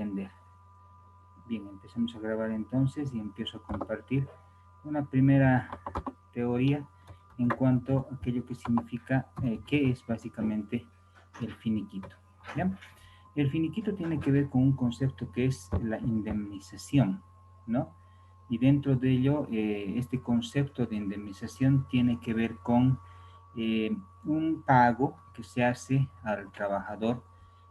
entender. Bien, empecemos a grabar entonces y empiezo a compartir una primera teoría en cuanto a aquello que significa, qué es básicamente el finiquito. ¿Ya? El finiquito tiene que ver con un concepto que es la indemnización, ¿no? Y dentro de ello, este concepto de indemnización tiene que ver con un pago que se hace al trabajador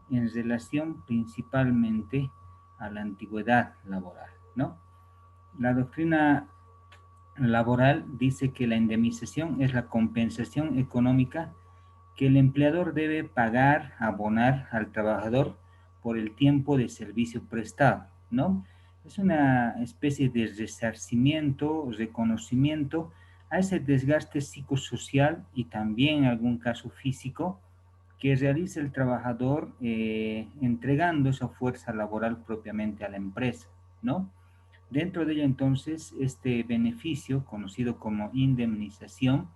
en relación principalmente a la antigüedad laboral, ¿no? La doctrina laboral dice que la indemnización es la compensación económica que el empleador debe pagar, abonar al trabajador por el tiempo de servicio prestado, ¿no? Es una especie de resarcimiento, reconocimiento a ese desgaste psicosocial y también en algún caso físico que realiza el trabajador entregando esa fuerza laboral propiamente a la empresa, ¿no? Dentro de ello, entonces, este beneficio, conocido como indemnización,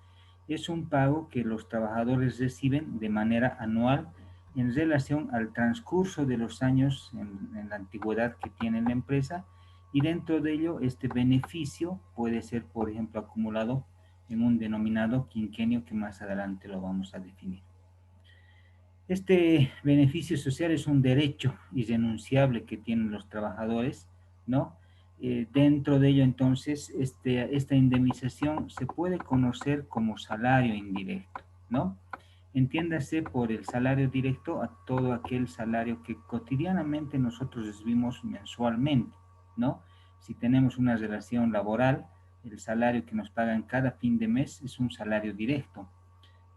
es un pago que los trabajadores reciben de manera anual en relación al transcurso de los años en la antigüedad que tiene la empresa, y dentro de ello este beneficio puede ser, por ejemplo, acumulado en un denominado quinquenio que más adelante lo vamos a definir. Este beneficio social es un derecho irrenunciable que tienen los trabajadores, ¿no? Dentro de ello, entonces, esta indemnización se puede conocer como salario indirecto, ¿no? Entiéndase por el salario directo a todo aquel salario que cotidianamente nosotros recibimos mensualmente, ¿no? Si tenemos una relación laboral, el salario que nos pagan cada fin de mes es un salario directo,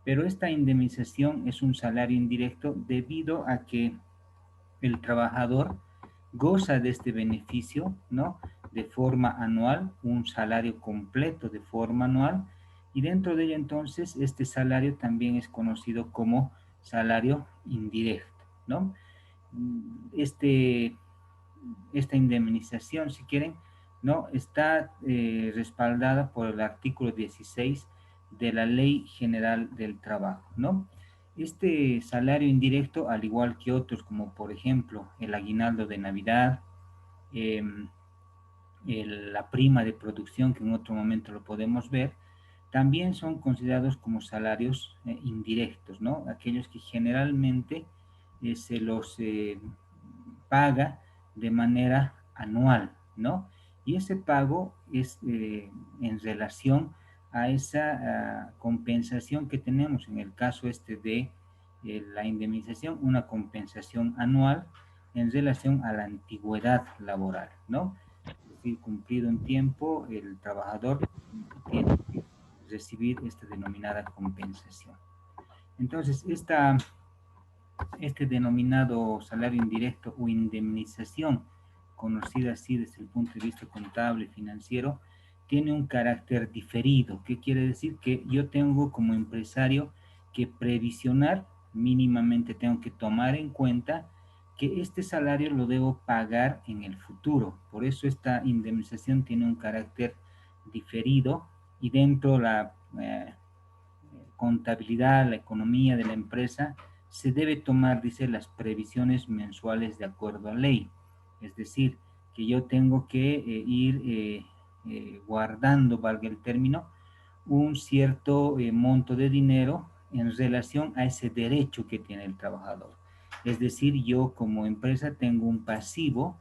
pero esta indemnización es un salario indirecto debido a que el trabajador goza de este beneficio, ¿no? De forma anual, un salario completo de forma anual, y dentro de ello entonces este salario también es conocido como salario indirecto, ¿no? Esta indemnización, si quieren, ¿no? Está respaldada por el artículo 16 de la Ley General del Trabajo, ¿no? Este salario indirecto, al igual que otros, como por ejemplo el aguinaldo de Navidad, eh, la prima de producción, que en otro momento lo podemos ver, también son considerados como salarios indirectos, ¿no? Aquellos que generalmente se los paga de manera anual, ¿no? Y ese pago es en relación a esa compensación que tenemos, en el caso de la indemnización, una compensación anual en relación a la antigüedad laboral, ¿no? Es decir, cumplido un tiempo, el trabajador tiene que recibir esta denominada compensación. Entonces, este denominado salario indirecto o indemnización, conocida así desde el punto de vista contable y financiero, tiene un carácter diferido. ¿Qué quiere decir? Que yo tengo como empresario que previsionar, mínimamente tengo que tomar en cuenta que este salario lo debo pagar en el futuro. Por eso esta indemnización tiene un carácter diferido, y dentro de la contabilidad, la economía de la empresa, se debe tomar, dice, las previsiones mensuales de acuerdo a ley. Es decir, que yo tengo que ir guardando, valga el término, un cierto monto de dinero en relación a ese derecho que tiene el trabajador. Es decir, yo como empresa tengo un pasivo,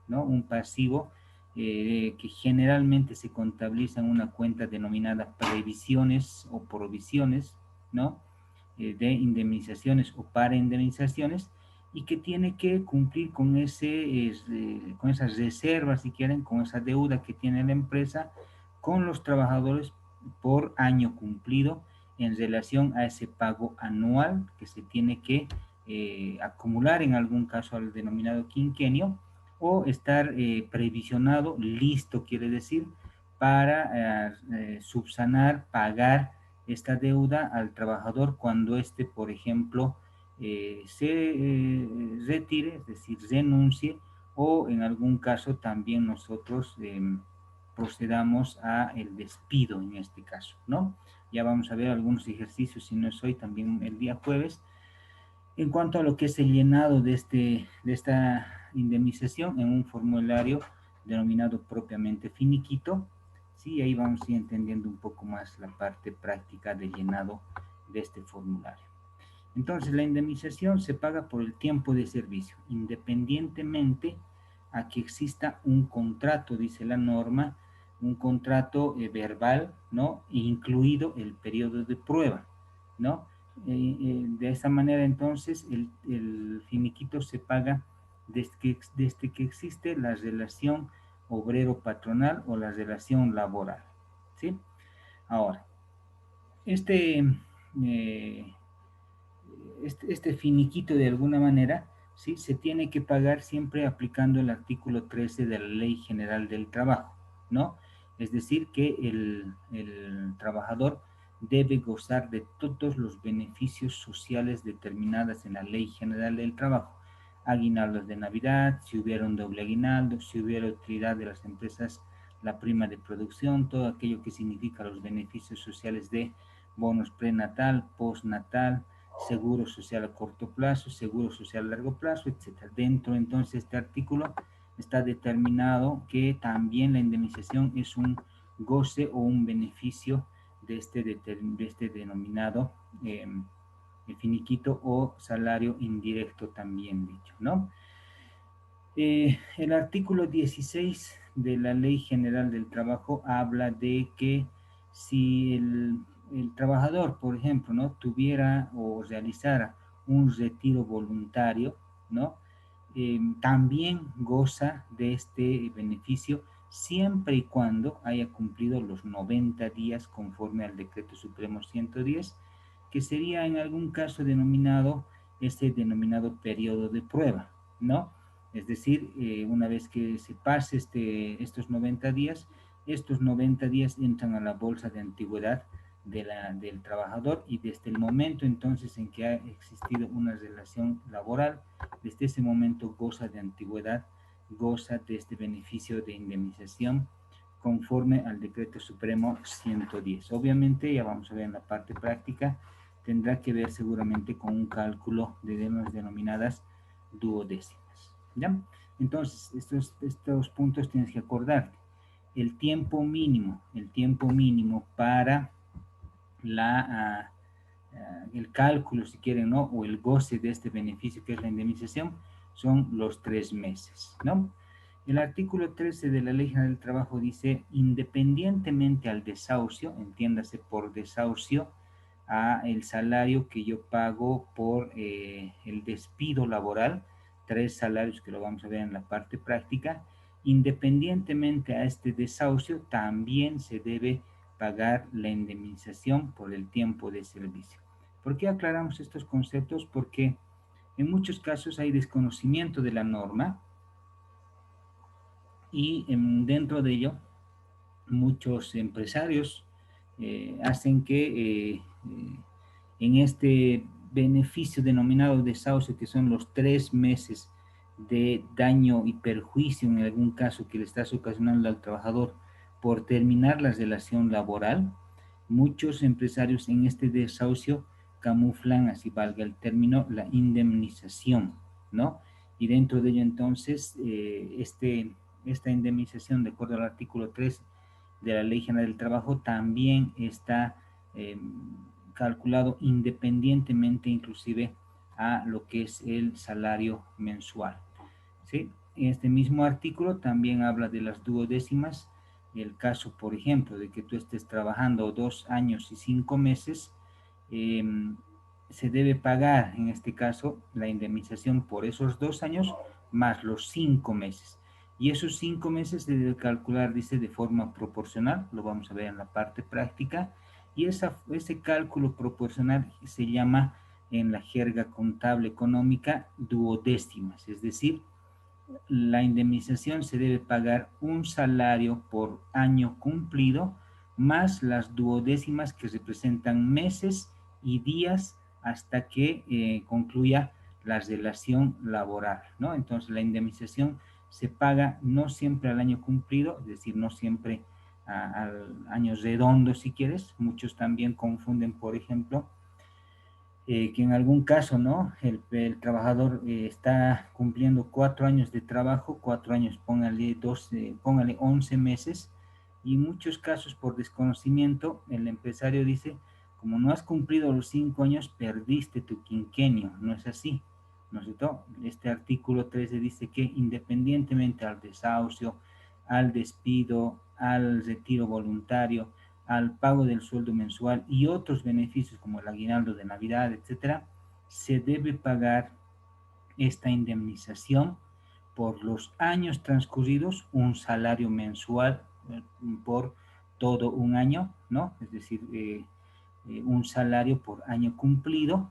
¿no? Un pasivo que generalmente se contabiliza en una cuenta denominada previsiones o provisiones, ¿no? De indemnizaciones o para indemnizaciones, y que tiene que cumplir con con esas reservas, si quieren, con esa deuda que tiene la empresa con los trabajadores por año cumplido en relación a ese pago anual que se tiene que acumular en algún caso al denominado quinquenio, o estar previsionado, listo quiere decir, para subsanar, pagar esta deuda al trabajador cuando éste, por ejemplo, se retire, es decir, renuncie, o en algún caso también nosotros procedamos a el despido en este caso, ¿no? Ya vamos a ver algunos ejercicios, si no es hoy, también el día jueves, en cuanto a lo que es el llenado de esta indemnización en un formulario denominado propiamente finiquito. Sí, ahí vamos a ir entendiendo un poco más la parte práctica de llenado de este formulario. Entonces, la indemnización se paga por el tiempo de servicio, independientemente a que exista un contrato, dice la norma, un contrato verbal, ¿no? Incluido el periodo de prueba, ¿no? De esa manera, entonces, el finiquito se paga desde que existe la relación obrero-patronal o la relación laboral, ¿sí? Ahora, este... Eh, este finiquito de alguna manera, ¿sí? Se tiene que pagar siempre aplicando el artículo 13 de la Ley General del Trabajo, ¿no? Es decir, que el trabajador debe gozar de todos los beneficios sociales determinados en la Ley General del Trabajo. Aguinaldos de Navidad, si hubiera un doble aguinaldo, si hubiera utilidad de las empresas, la prima de producción, todo aquello que significa los beneficios sociales de bonos prenatal, postnatal, seguro social a corto plazo, seguro social a largo plazo, etc. Dentro entonces de este artículo está determinado que también la indemnización es un goce o un beneficio de este denominado finiquito o salario indirecto también dicho, ¿no? El artículo 16 de la Ley General del Trabajo habla de que si el trabajador, por ejemplo, ¿no? tuviera o realizara un retiro voluntario, ¿no? También goza de este beneficio siempre y cuando haya cumplido los 90 días conforme al Decreto Supremo 110, que sería en algún caso denominado este denominado periodo de prueba, ¿no? Es decir, una vez que se pase estos 90 días, estos 90 días entran a la bolsa de antigüedad del trabajador y desde el momento entonces en que ha existido una relación laboral, desde ese momento goza de antigüedad, goza de este beneficio de indemnización conforme al Decreto Supremo 110. Obviamente, ya vamos a ver en la parte práctica, tendrá que ver seguramente con un cálculo de las denominadas duodécimas. ¿Ya? Entonces, estos puntos tienes que acordarte. El tiempo mínimo para el cálculo, si quieren, ¿no? O el goce de este beneficio que es la indemnización, son los 3 meses, ¿no? El artículo 13 de la Ley General del Trabajo dice, independientemente al desahucio, entiéndase por desahucio, a el salario que yo pago por el despido laboral, 3 salarios que lo vamos a ver en la parte práctica, independientemente a este desahucio, también se debe pagar la indemnización por el tiempo de servicio. ¿Por qué aclaramos estos conceptos? Porque en muchos casos hay desconocimiento de la norma y dentro de ello muchos empresarios hacen que en este beneficio denominado desahucio, que son los 3 meses de daño y perjuicio en algún caso que le estás ocasionando al trabajador por terminar la relación laboral, muchos empresarios en este desahucio camuflan, así valga el término, la indemnización, ¿no? Y dentro de ello entonces, esta indemnización, de acuerdo al artículo 3 de la Ley General del Trabajo, también está calculado independientemente inclusive a lo que es el salario mensual, ¿sí? Este mismo artículo también habla de las duodécimas. El caso, por ejemplo, de que tú estés trabajando 2 años y 5 meses, eh, se debe pagar, en este caso, la indemnización por esos 2 años más los 5 meses. Y esos 5 meses se debe calcular, dice, de forma proporcional, lo vamos a ver en la parte práctica, y ese cálculo proporcional se llama en la jerga contable económica duodécimas, es decir, la indemnización se debe pagar un salario por año cumplido más las duodécimas que representan meses y días hasta que concluya la relación laboral, ¿no? Entonces la indemnización se paga no siempre al año cumplido, es decir, no siempre al año redondo si quieres. Muchos también confunden, por ejemplo, que en algún caso, ¿no? El trabajador está cumpliendo 4 años de trabajo, 4 años, póngale 12, póngale 11 meses, y en muchos casos por desconocimiento, el empresario dice, como no has cumplido los 5 años, perdiste tu quinquenio, no es así, ¿no es cierto? Este artículo 13 dice que independientemente al desahucio, al despido, al retiro voluntario, al pago del sueldo mensual y otros beneficios como el aguinaldo de Navidad, etcétera, se debe pagar esta indemnización por los años transcurridos, un salario mensual por todo un año, ¿no? Es decir, un salario por año cumplido,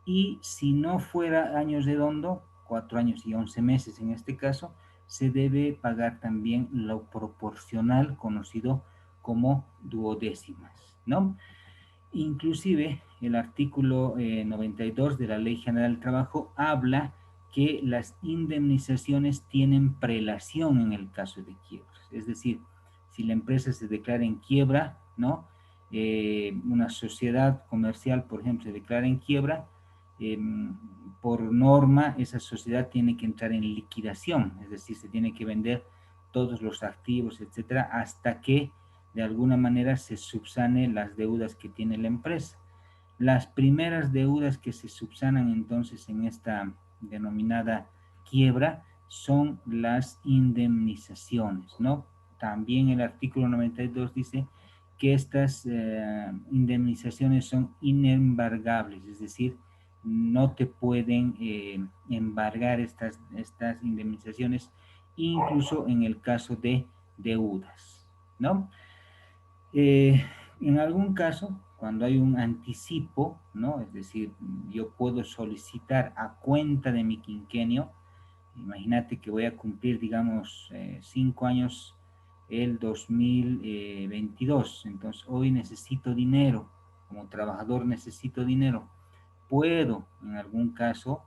y si no fuera años redondo, 4 años y 11 meses en este caso, se debe pagar también lo proporcional conocido como duodécimas, ¿no? Inclusive el artículo 92 de la Ley General del Trabajo habla que las indemnizaciones tienen prelación en el caso de quiebras. Es decir, si la empresa se declara en quiebra, ¿no? Una sociedad comercial, por ejemplo, se declara en quiebra, eh, por norma esa sociedad tiene que entrar en liquidación, es decir, se tiene que vender todos los activos, etcétera, hasta que de alguna manera se subsane las deudas que tiene la empresa. Las primeras deudas que se subsanan entonces en esta denominada quiebra son las indemnizaciones, ¿no? También el artículo 92 dice que estas indemnizaciones son inembargables, es decir, no te pueden embargar estas indemnizaciones, incluso en el caso de deudas, ¿no? Eh, en algún caso, cuando hay un anticipo, ¿no? Es decir, yo puedo solicitar a cuenta de mi quinquenio, imagínate que voy a cumplir, digamos, 5 años el 2022, entonces hoy necesito dinero, como trabajador necesito dinero, puedo en algún caso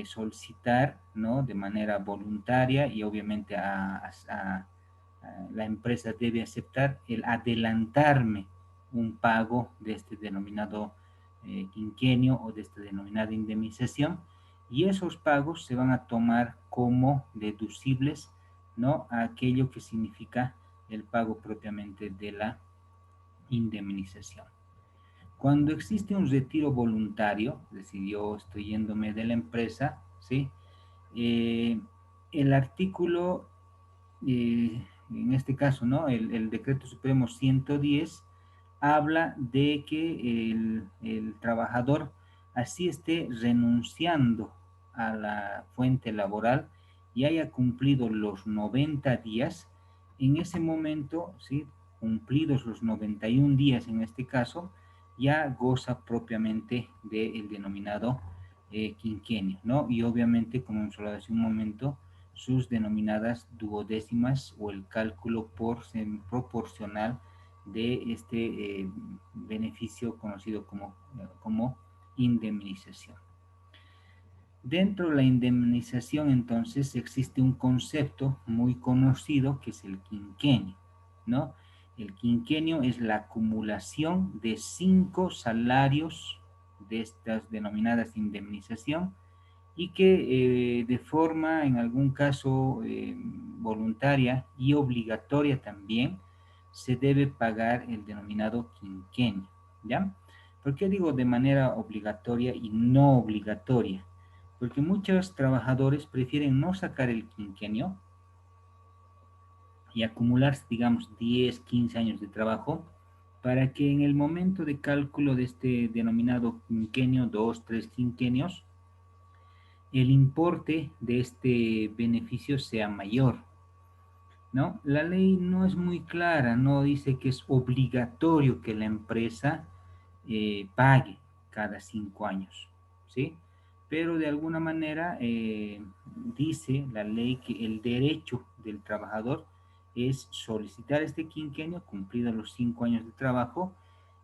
solicitar, ¿no? De manera voluntaria, y obviamente la empresa debe aceptar el adelantarme un pago de este denominado quinquenio o de esta denominada indemnización, y esos pagos se van a tomar como deducibles, ¿no? A aquello que significa el pago propiamente de la indemnización. Cuando existe un retiro voluntario, es decir, yo estoy yéndome de la empresa, ¿sí? Eh, el artículo, en este caso, ¿no? El decreto supremo 110 habla de que el trabajador así esté renunciando a la fuente laboral y haya cumplido los 90 días, en ese momento, ¿sí? Cumplidos los 91 días en este caso, ya goza propiamente del denominado quinquenio, ¿no? Y obviamente, como hemos hablado hace un momento, sus denominadas duodécimas o el cálculo proporcional de este beneficio conocido como indemnización. Dentro de la indemnización, entonces, existe un concepto muy conocido que es el quinquenio, ¿no? El quinquenio es la acumulación de 5 salarios de estas denominadas indemnización, y que de forma, en algún caso, voluntaria y obligatoria también, se debe pagar el denominado quinquenio, ¿ya? ¿Por qué digo de manera obligatoria y no obligatoria? Porque muchos trabajadores prefieren no sacar el quinquenio y acumular, digamos, 10, 15 años de trabajo, para que en el momento de cálculo de este denominado quinquenio, 2, 3 quinquenios, el importe de este beneficio sea mayor, ¿no? La ley no es muy clara, no dice que es obligatorio que la empresa pague cada 5 años, ¿sí? Pero de alguna manera dice la ley que el derecho del trabajador es solicitar este quinquenio cumplidos los 5 años de trabajo,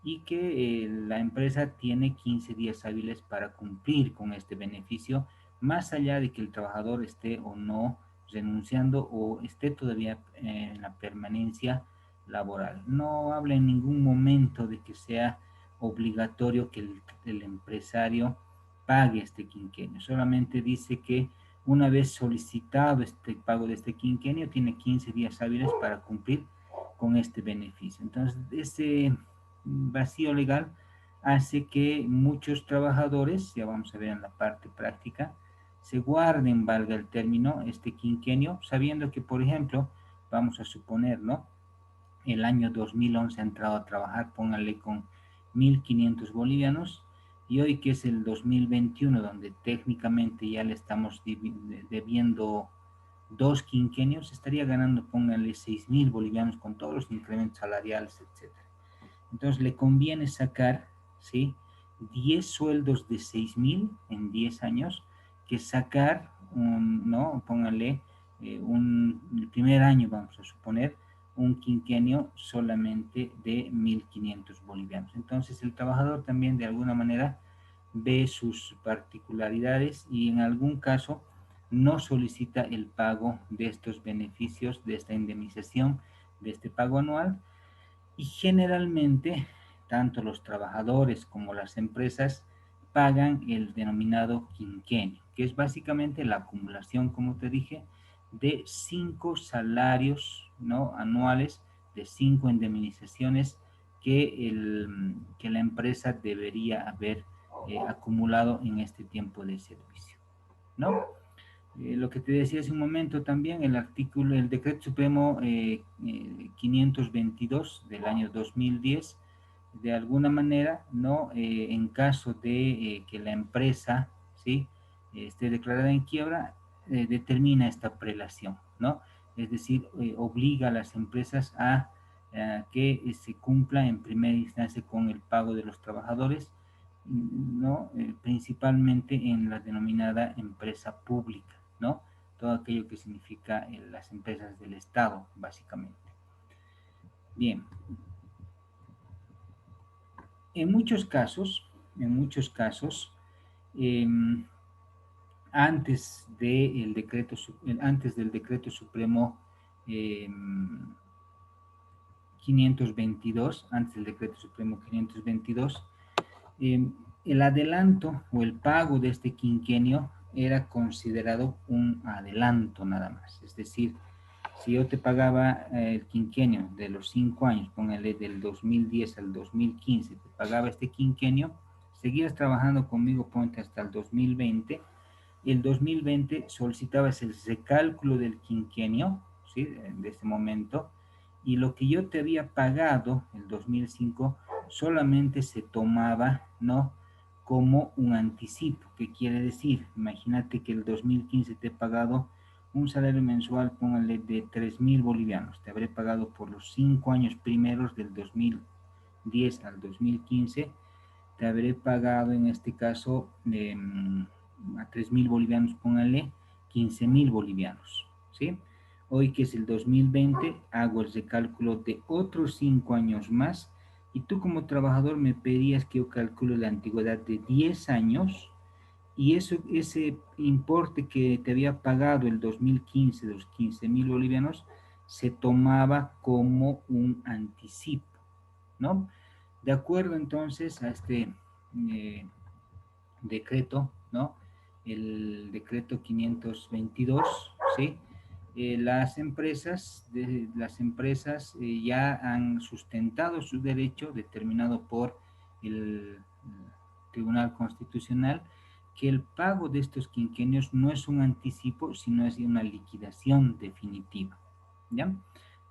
y que la empresa tiene 15 días hábiles para cumplir con este beneficio, más allá de que el trabajador esté o no renunciando o esté todavía en la permanencia laboral. No habla en ningún momento de que sea obligatorio que el empresario pague este quinquenio. Solamente dice que una vez solicitado este pago de este quinquenio, tiene 15 días hábiles para cumplir con este beneficio. Entonces, ese vacío legal hace que muchos trabajadores, ya vamos a ver en la parte práctica, se guarden, valga el término, este quinquenio, sabiendo que, por ejemplo, vamos a suponer, ¿no? El año 2011 ha entrado a trabajar, póngale con 1.500 bolivianos, y hoy que es el 2021, donde técnicamente ya le estamos debiendo 2 quinquenios, estaría ganando, póngale 6.000 bolivianos con todos los incrementos salariales, etc. Entonces le conviene sacar, ¿sí?, 10 sueldos de 6.000 en 10 años, que sacar, ¿no? Póngale el primer año, vamos a suponer, un quinquenio solamente de 1.500 bolivianos. Entonces el trabajador también de alguna manera ve sus particularidades y en algún caso no solicita el pago de estos beneficios, de esta indemnización, de este pago anual, y generalmente tanto los trabajadores como las empresas pagan el denominado quinquenio, que es básicamente la acumulación, como te dije, de 5 salarios, ¿no?, anuales, de 5 indemnizaciones que la empresa debería haber acumulado en este tiempo de servicio, ¿no? Lo que te decía hace un momento también, el Decreto Supremo 522 del año 2010, de alguna manera, ¿no? En caso de que la empresa, ¿sí?, esté declarada en quiebra, determina esta prelación, ¿no? Es decir, obliga a las empresas a que se cumpla en primera instancia con el pago de los trabajadores, ¿no? Principalmente en la denominada empresa pública, ¿no? Todo aquello que significa las empresas del Estado, básicamente. Bien. En muchos casos, eh, antes del decreto supremo eh, 522, antes del decreto supremo 522, el adelanto o el pago de este quinquenio era considerado un adelanto nada más. Es decir, si yo te pagaba el quinquenio de los 5 años, póngale del 2010 al 2015, te pagaba este quinquenio, seguías trabajando conmigo, ponte hasta el 2020, y el 2020 solicitabas el recálculo del quinquenio, ¿sí?, de ese momento, y lo que yo te había pagado el 2005 solamente se tomaba, ¿no?, como un anticipo. ¿Qué quiere decir? Imagínate que el 2015 te he pagado un salario mensual, póngale, de 3.000 bolivianos. Te habré pagado por los 5 años primeros del 2010 al 2015. Te habré pagado en este caso a 3.000 bolivianos, póngale 15.000 bolivianos, ¿sí? Hoy que es el 2020, hago el recálculo de otros 5 años más, y tú como trabajador me pedías que yo calcule la antigüedad de 10 años, y ese importe que te había pagado el 2015, de los 15.000 bolivianos, se tomaba como un anticipo, ¿no? De acuerdo entonces a este decreto, ¿no?, el decreto 522, ¿sí? Las empresas ya han sustentado su derecho determinado por el Tribunal Constitucional, que el pago de estos quinquenios no es un anticipo, sino es una liquidación definitiva, ¿ya?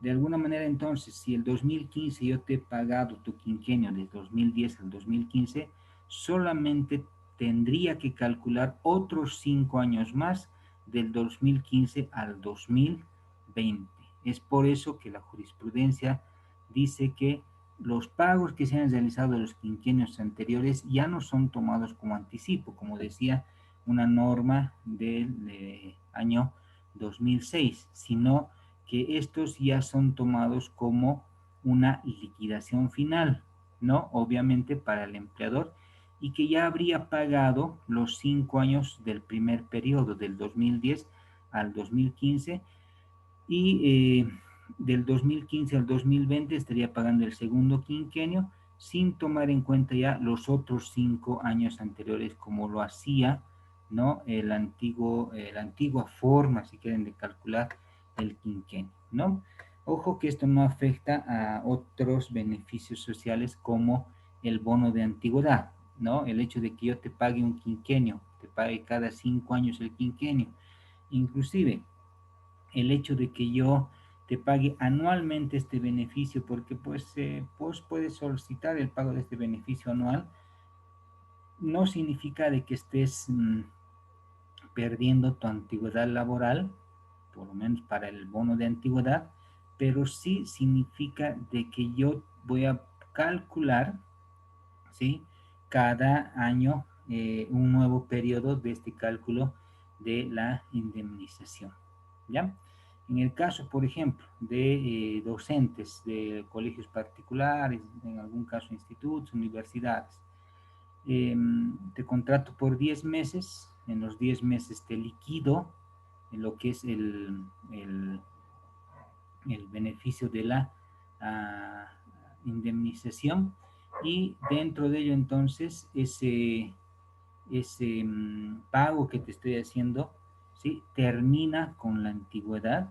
De alguna manera, entonces, si el 2015 yo te he pagado tu quinquenio de 2010 al 2015, solamente tendría que calcular otros 5 años más del 2015 al 2020. Es por eso que la jurisprudencia dice que los pagos que se han realizado de los quinquenios anteriores ya no son tomados como anticipo, como decía una norma del año 2006, sino que estos ya son tomados como una liquidación final, ¿no? Obviamente para el empleador, y que ya habría pagado los 5 años del primer periodo, del 2010 al 2015, y del 2015 al 2020 estaría pagando el segundo quinquenio, sin tomar en cuenta ya los otros 5 años anteriores como lo hacía, ¿no? La antigua forma, si quieren, de calcular el quinquenio, ¿no? Ojo que esto no afecta a otros beneficios sociales como el bono de antigüedad, ¿no? El hecho de que yo te pague un quinquenio, te pague cada 5 años el quinquenio, inclusive el hecho de que yo te pague anualmente este beneficio, porque pues puedes solicitar el pago de este beneficio anual, no significa de que estés perdiendo tu antigüedad laboral, por lo menos para el bono de antigüedad, pero sí significa de que yo voy a calcular, ¿sí? Cada año un nuevo periodo de este cálculo de la indemnización, ¿ya? En el caso, por ejemplo, de docentes de colegios particulares, en algún caso institutos, universidades, te contrato por 10 meses, en los 10 meses te liquido en lo que es el beneficio de la indemnización y dentro de ello entonces ese pago que te estoy haciendo, ¿sí? Termina con la antigüedad,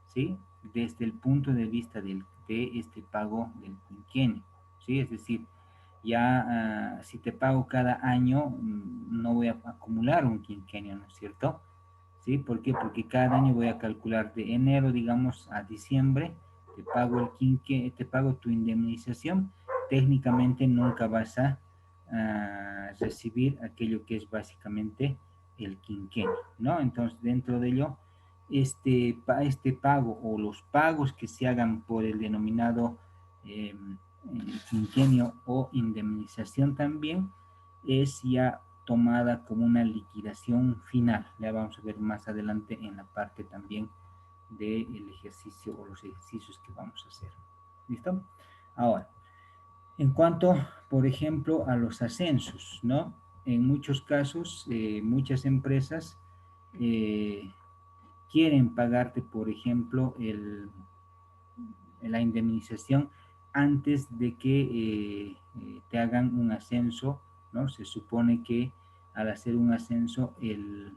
¿sí? Desde el punto de vista de este pago del quinquenio, ¿sí? Es decir, ya si te pago cada año, no voy a acumular un quinquenio, ¿no es cierto? ¿Sí? ¿Por qué? Porque cada año voy a calcular de enero, digamos, a diciembre, te pago tu indemnización, técnicamente nunca vas a recibir aquello que es básicamente el quinquenio, ¿no? Entonces, dentro de ello, este pago o los pagos que se hagan por el denominado quinquenio o indemnización también es ya tomada como una liquidación final. Ya vamos a ver más adelante en la parte también del ejercicio o los ejercicios que vamos a hacer. ¿Listo? Ahora, en cuanto, por ejemplo, a los ascensos, ¿no? En muchos casos, muchas empresas quieren pagarte, por ejemplo, la indemnización antes de que te hagan un ascenso, ¿no? Se supone que al hacer un ascenso el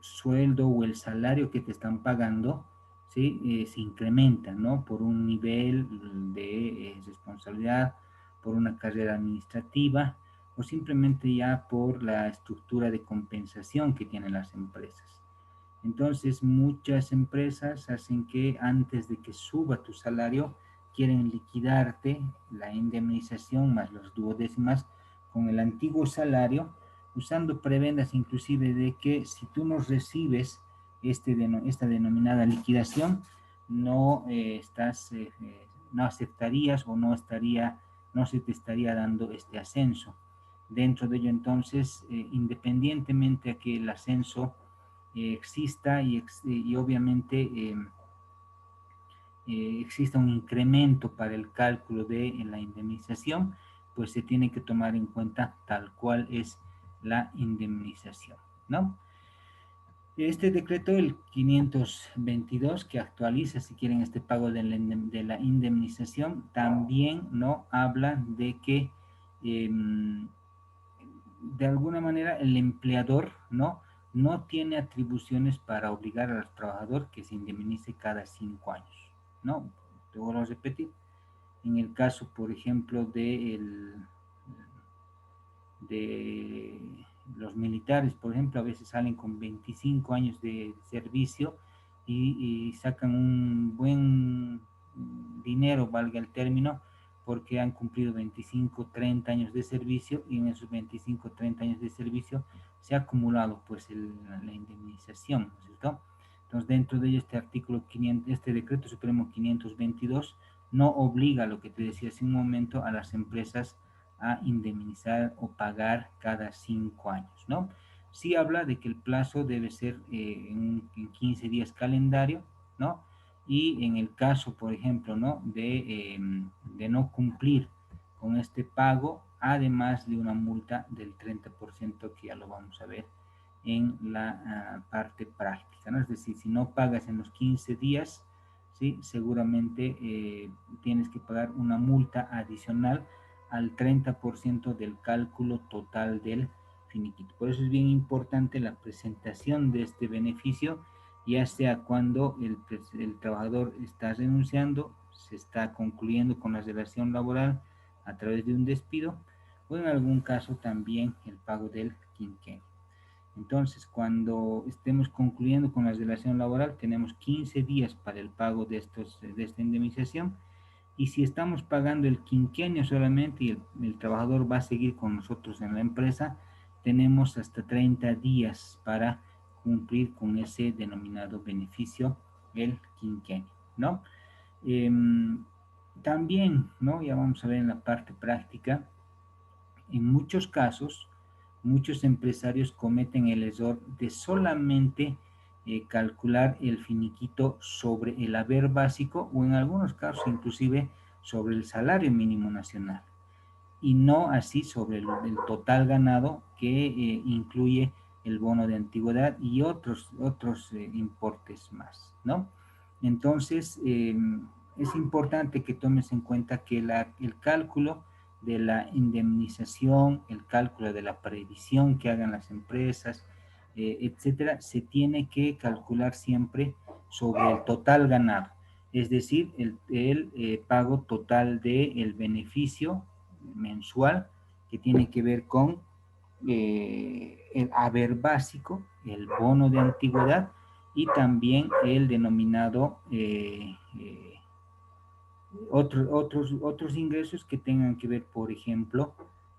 sueldo o el salario que te están pagando, ¿sí? Se incrementa, ¿no? Por un nivel de responsabilidad, por una carrera administrativa o simplemente ya por la estructura de compensación que tienen las empresas. Entonces, muchas empresas hacen que antes de que suba tu salario, quieren liquidarte la indemnización más los duodécimas con el antiguo salario, usando prebendas inclusive de que si tú no recibes esta denominada liquidación, no no aceptarías o no se te estaría dando este ascenso. Dentro de ello, entonces, independientemente a que el ascenso exista y obviamente exista un incremento para el cálculo de la indemnización, pues se tiene que tomar en cuenta tal cual es la indemnización, ¿no? Este decreto, el 522, que actualiza, si quieren, este pago de la indemnización, también no habla de que de alguna manera el empleador no tiene atribuciones para obligar al trabajador que se indemnice cada 5 años, ¿no? Te vuelvo a repetir. En el caso, por ejemplo, de los militares, por ejemplo, a veces salen con 25 años de servicio y sacan un buen dinero, valga el término, porque han cumplido 25, 30 años de servicio y en esos 25, 30 años de servicio se ha acumulado pues la indemnización, ¿no es cierto? Entonces, dentro de ello, este artículo 500, este decreto supremo 522 no obliga, lo que te decía hace un momento, a las empresas a indemnizar o pagar cada 5 años, ¿no? Sí habla de que el plazo debe ser en 15 días calendario, ¿no? Y en el caso, por ejemplo, ¿no? De no cumplir con este pago, además de una multa del 30%, que ya lo vamos a ver en la parte práctica, ¿no? Es decir, si no pagas en los 15 días, ¿sí? Seguramente tienes que pagar una multa adicional al 30% del cálculo total del finiquito. Por eso es bien importante la presentación de este beneficio, ya sea cuando el trabajador está renunciando, se está concluyendo con la relación laboral a través de un despido, o en algún caso también el pago del quinquenio. Entonces, cuando estemos concluyendo con la relación laboral, tenemos 15 días para el pago de esta indemnización. Y si estamos pagando el quinquenio solamente y el trabajador va a seguir con nosotros en la empresa, tenemos hasta 30 días para cumplir con ese denominado beneficio, el quinquenio, ¿no? Eh, También, ¿no? Ya vamos a ver en la parte práctica, en muchos casos, muchos empresarios cometen el error de solamente calcular el finiquito sobre el haber básico o en algunos casos inclusive sobre el salario mínimo nacional y no así sobre el total ganado que incluye el bono de antigüedad y otros importes más, ¿no? Entonces, es importante que tomes en cuenta que el cálculo de la indemnización, el cálculo de la previsión que hagan las empresas, etcétera, se tiene que calcular siempre sobre el total ganado, es decir, el pago total del beneficio mensual que tiene que ver con el haber básico, el bono de antigüedad y también el denominado otros ingresos que tengan que ver, por ejemplo,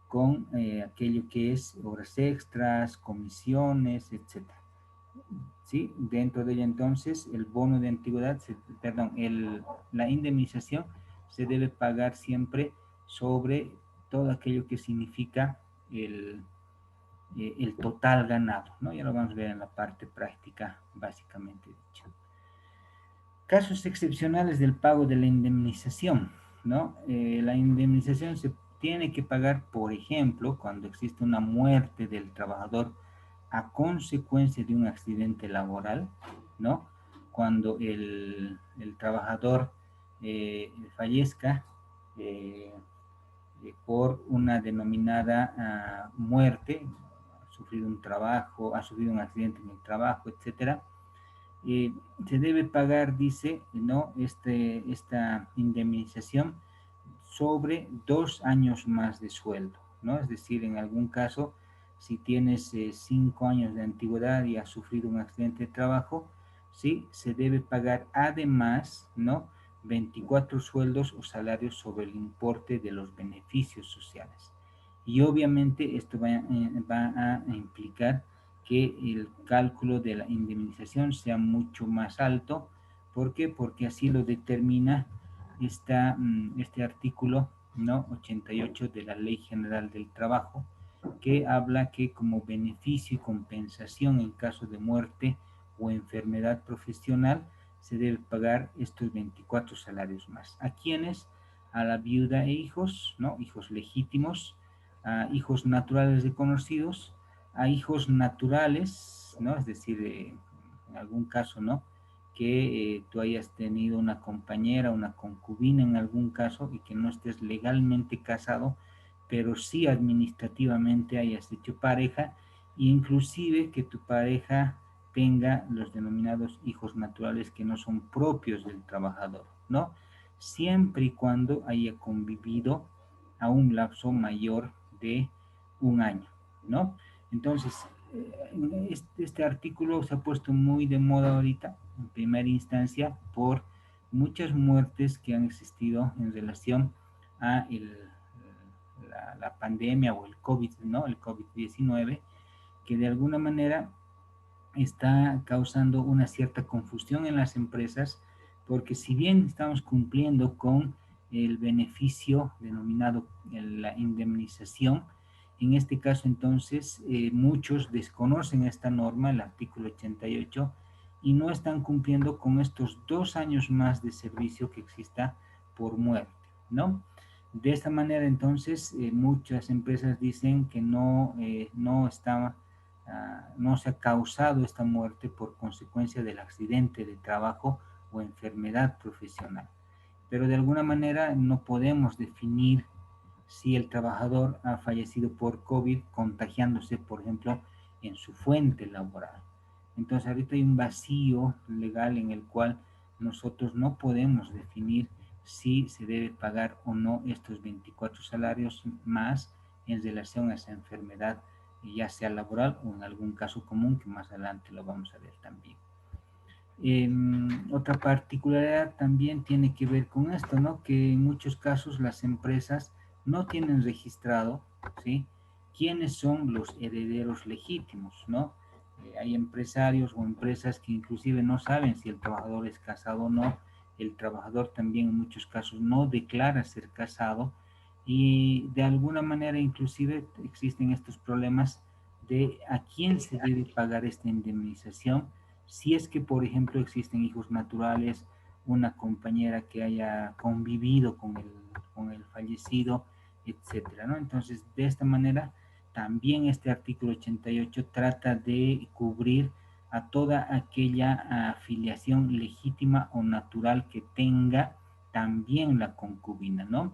con aquello que es horas extras, comisiones, etcétera. ¿Sí? Dentro de ella entonces el bono de antigüedad, perdón, la indemnización se debe pagar siempre sobre todo aquello que significa el total ganado, ¿no? Ya lo vamos a ver en la parte práctica básicamente dicha. Casos excepcionales del pago de la indemnización, ¿no? La indemnización se tiene que pagar, por ejemplo, cuando existe una muerte del trabajador a consecuencia de un accidente laboral, ¿no? Cuando el trabajador fallezca eh, por una denominada muerte, ha sufrido un trabajo, ha sufrido un accidente en el trabajo, etcétera, se debe pagar, dice, ¿no? Esta indemnización sobre 2 años más de sueldo, ¿no? Es decir, en algún caso, si tienes 5 años de antigüedad y has sufrido un accidente de trabajo, ¿sí? Se debe pagar además, ¿no? 24 sueldos o salarios sobre el importe de los beneficios sociales. Y obviamente esto va a implicar que el cálculo de la indemnización sea mucho más alto. ¿Por qué? Porque así lo determina este artículo, ¿no? 88 de la Ley General del Trabajo, que habla que como beneficio y compensación en caso de muerte o enfermedad profesional se debe pagar estos 24 salarios más. ¿A quiénes? A la viuda e hijos, ¿no? Hijos legítimos, a hijos naturales reconocidos, a hijos naturales, ¿no? Es decir, en algún caso, ¿no? Que tú hayas tenido una compañera, una concubina en algún caso y que no estés legalmente casado, pero sí administrativamente hayas hecho pareja, e inclusive que tu pareja tenga los denominados hijos naturales que no son propios del trabajador, ¿no? Siempre y cuando haya convivido a un lapso mayor de un año, ¿no? Entonces, este artículo se ha puesto muy de moda ahorita, en primera instancia, por muchas muertes que han existido en relación a la pandemia o el COVID, ¿no? El COVID-19, que de alguna manera está causando una cierta confusión en las empresas, porque si bien estamos cumpliendo con el beneficio denominado la indemnización, en este caso entonces muchos desconocen esta norma, el artículo 88, y no están cumpliendo con estos 2 años más de servicio que exista por muerte, ¿no? De esta manera entonces muchas empresas dicen que no estaba no se ha causado esta muerte por consecuencia del accidente de trabajo o enfermedad profesional. Pero de alguna manera no podemos definir si el trabajador ha fallecido por COVID contagiándose, por ejemplo, en su fuente laboral. Entonces ahorita hay un vacío legal en el cual nosotros no podemos definir si se debe pagar o no estos 24 salarios más en relación a esa enfermedad, ya sea laboral o en algún caso común, que más adelante lo vamos a ver también. Otra particularidad también tiene que ver con esto, ¿no? Que en muchos casos las empresas no tienen registrado, ¿sí? ¿Quiénes son los herederos legítimos, ¿no? Hay empresarios o empresas que inclusive no saben si el trabajador es casado o no. El trabajador también en muchos casos no declara ser casado y de alguna manera inclusive existen estos problemas de a quién se debe pagar esta indemnización si es que, por ejemplo, existen hijos naturales, una compañera que haya convivido con el fallecido, etcétera, ¿no? Entonces, de esta manera, también este artículo 88 trata de cubrir a toda aquella afiliación legítima o natural que tenga también la concubina, ¿no?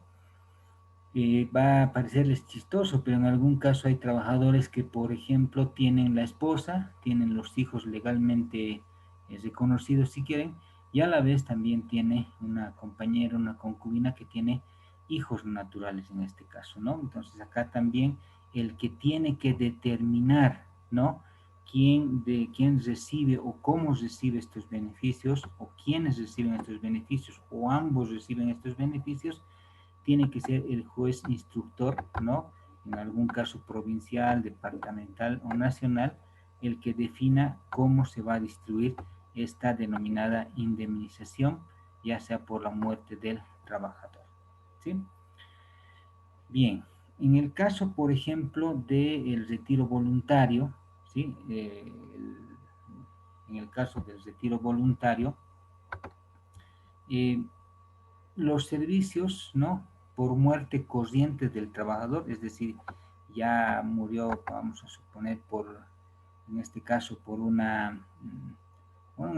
Va a parecerles chistoso, pero en algún caso hay trabajadores que, por ejemplo, tienen la esposa, tienen los hijos legalmente reconocidos si quieren, y a la vez también tiene una compañera, una concubina que tiene hijos naturales en este caso, ¿no? Entonces acá también el que tiene que determinar, ¿no? Quién recibe o cómo recibe estos beneficios, o quiénes reciben estos beneficios, o ambos reciben estos beneficios, tiene que ser el juez instructor, ¿no? En algún caso provincial, departamental o nacional, el que defina cómo se va a distribuir esta denominada indemnización, ya sea por la muerte del trabajador, ¿sí? Bien, en el caso, por ejemplo, del retiro voluntario, ¿sí? En el caso del retiro voluntario, eh, los servicios, ¿no? Por muerte corriente del trabajador, es decir, ya murió, vamos a suponer, en este caso, por un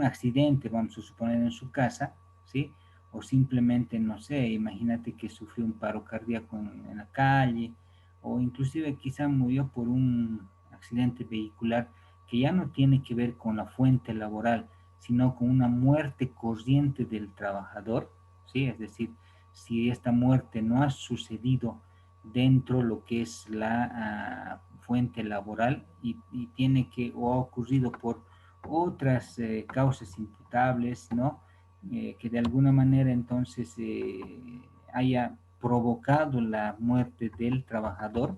accidente, vamos a suponer, en su casa, ¿sí? O simplemente, no sé, imagínate que sufrió un paro cardíaco en la calle, o inclusive quizá murió por un accidente vehicular que ya no tiene que ver con la fuente laboral, sino con una muerte corriente del trabajador, ¿sí? Es decir, si esta muerte no ha sucedido dentro de lo que es la fuente laboral y tiene que, o ha ocurrido por otras causas imputables, ¿no? Que de alguna manera entonces haya provocado la muerte del trabajador,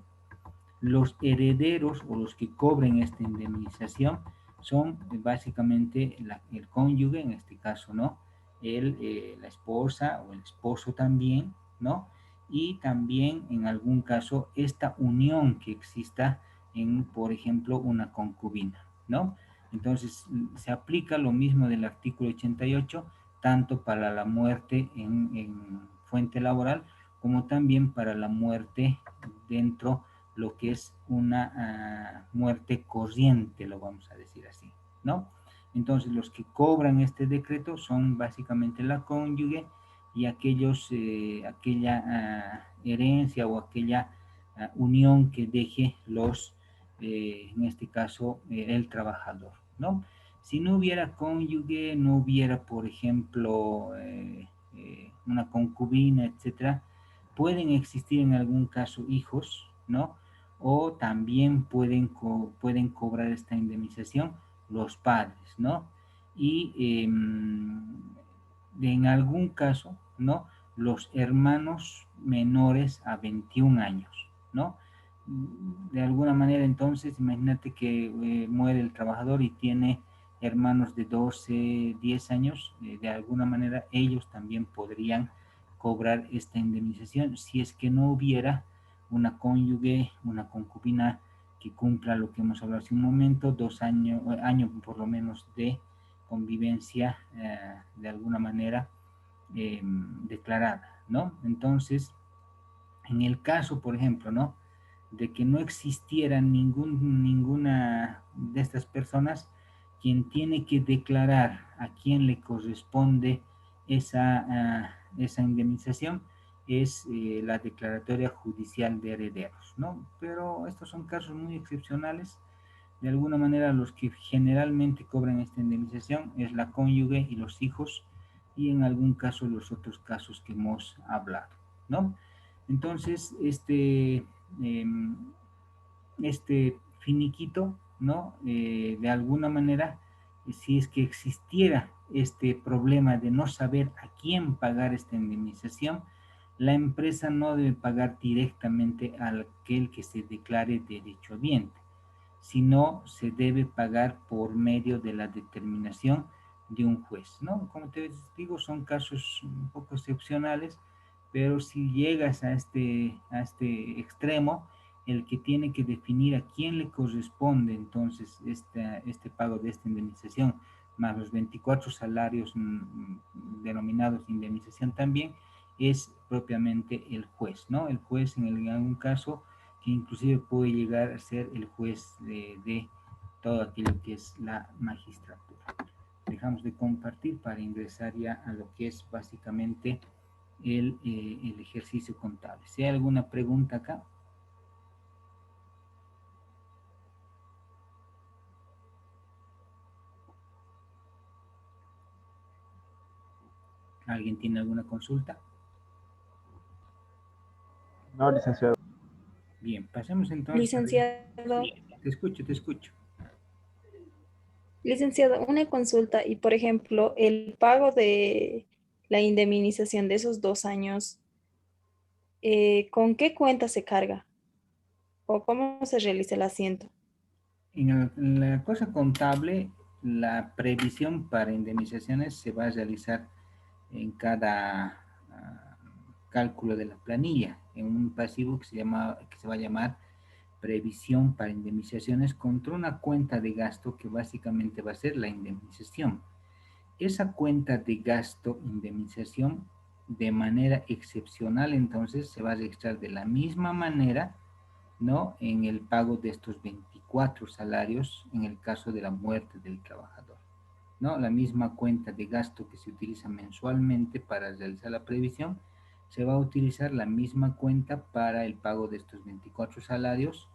los herederos o los que cobren esta indemnización son básicamente el cónyuge, en este caso, ¿no? La esposa o el esposo también, ¿no? Y también en algún caso esta unión que exista en, por ejemplo, una concubina, ¿no? Entonces se aplica lo mismo del artículo 88, tanto para la muerte en fuente laboral como también para la muerte dentro lo que es una muerte corriente, lo vamos a decir así, ¿no? Entonces, los que cobran este decreto son básicamente la cónyuge y aquella herencia o aquella unión que deje en este caso, el trabajador, ¿no? Si no hubiera cónyuge, no hubiera, por ejemplo, una concubina, etcétera, pueden existir en algún caso hijos, ¿no? O también pueden cobrar esta indemnización los padres, ¿no? Y en algún caso, ¿no? Los hermanos menores a 21 años, ¿no? De alguna manera, entonces, imagínate que muere el trabajador y tiene hermanos de 12, 10 años, de alguna manera ellos también podrían cobrar esta indemnización si es que no hubiera una cónyuge, una concubina que cumpla lo que hemos hablado hace un momento, 2 años, año por lo menos de convivencia de alguna manera declarada, ¿no? Entonces, en el caso, por ejemplo, ¿no? De que no existiera ninguna de estas personas, quien tiene que declarar a quién le corresponde esa indemnización es la declaratoria judicial de herederos, ¿no? Pero estos son casos muy excepcionales. De alguna manera, los que generalmente cobran esta indemnización es la cónyuge y los hijos, y en algún caso los otros casos que hemos hablado, ¿no? Entonces, este finiquito, ¿no? De alguna manera, si es que existiera este problema de no saber a quién pagar esta indemnización, la empresa no debe pagar directamente a aquel que se declare derechohabiente, sino se debe pagar por medio de la determinación de un juez, ¿no? Como te digo, son casos un poco excepcionales, pero si llegas a este extremo, el que tiene que definir a quién le corresponde entonces este pago de esta indemnización, más los 24 salarios denominados indemnización también, es propiamente el juez, ¿no? El juez en algún caso que inclusive puede llegar a ser el juez de todo aquello que es la magistratura. Dejamos de compartir para ingresar ya a lo que es básicamente el ejercicio contable. Si hay alguna pregunta acá. ¿Alguien tiene alguna consulta? No, licenciado. Bien, pasemos entonces a ver. Licenciado, Sí, te escucho, te escucho. licenciado, una consulta y por ejemplo, el pago de la indemnización de esos 2 años, ¿con qué cuenta se carga? ¿O cómo se realiza el asiento? En la cosa contable, la previsión para indemnizaciones se va a realizar en cada cálculo de la planilla, en un pasivo que se va a llamar previsión para indemnizaciones contra una cuenta de gasto que básicamente va a ser la indemnización. Esa cuenta de gasto indemnización de manera excepcional entonces se va a registrar de la misma manera, ¿no? En el pago de estos 24 salarios en el caso de la muerte del trabajador, ¿no? La misma cuenta de gasto que se utiliza mensualmente para realizar la previsión, se va a utilizar la misma cuenta para el pago de estos 24 salarios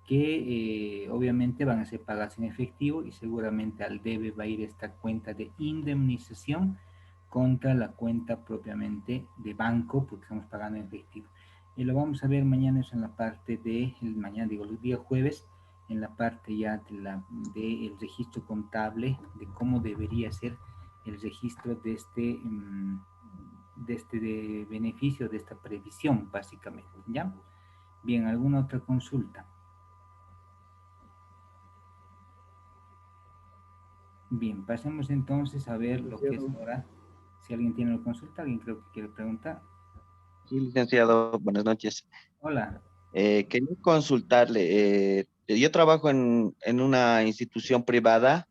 que obviamente van a ser pagados en efectivo, y seguramente al debe va a ir esta cuenta de indemnización contra la cuenta propiamente de banco, porque estamos pagando en efectivo. Y lo vamos a ver mañana, eso en la parte de, mañana digo, el día jueves, en la parte ya del registro contable, de cómo debería ser el registro de beneficio, de esta previsión, básicamente, ¿ya? Bien, ¿alguna otra consulta? Bien, pasemos entonces a ver lo que es ahora. Si alguien tiene una consulta, alguien creo que quiere preguntar. Sí, licenciado, buenas noches. Hola. Quería consultarle, yo trabajo en una institución privada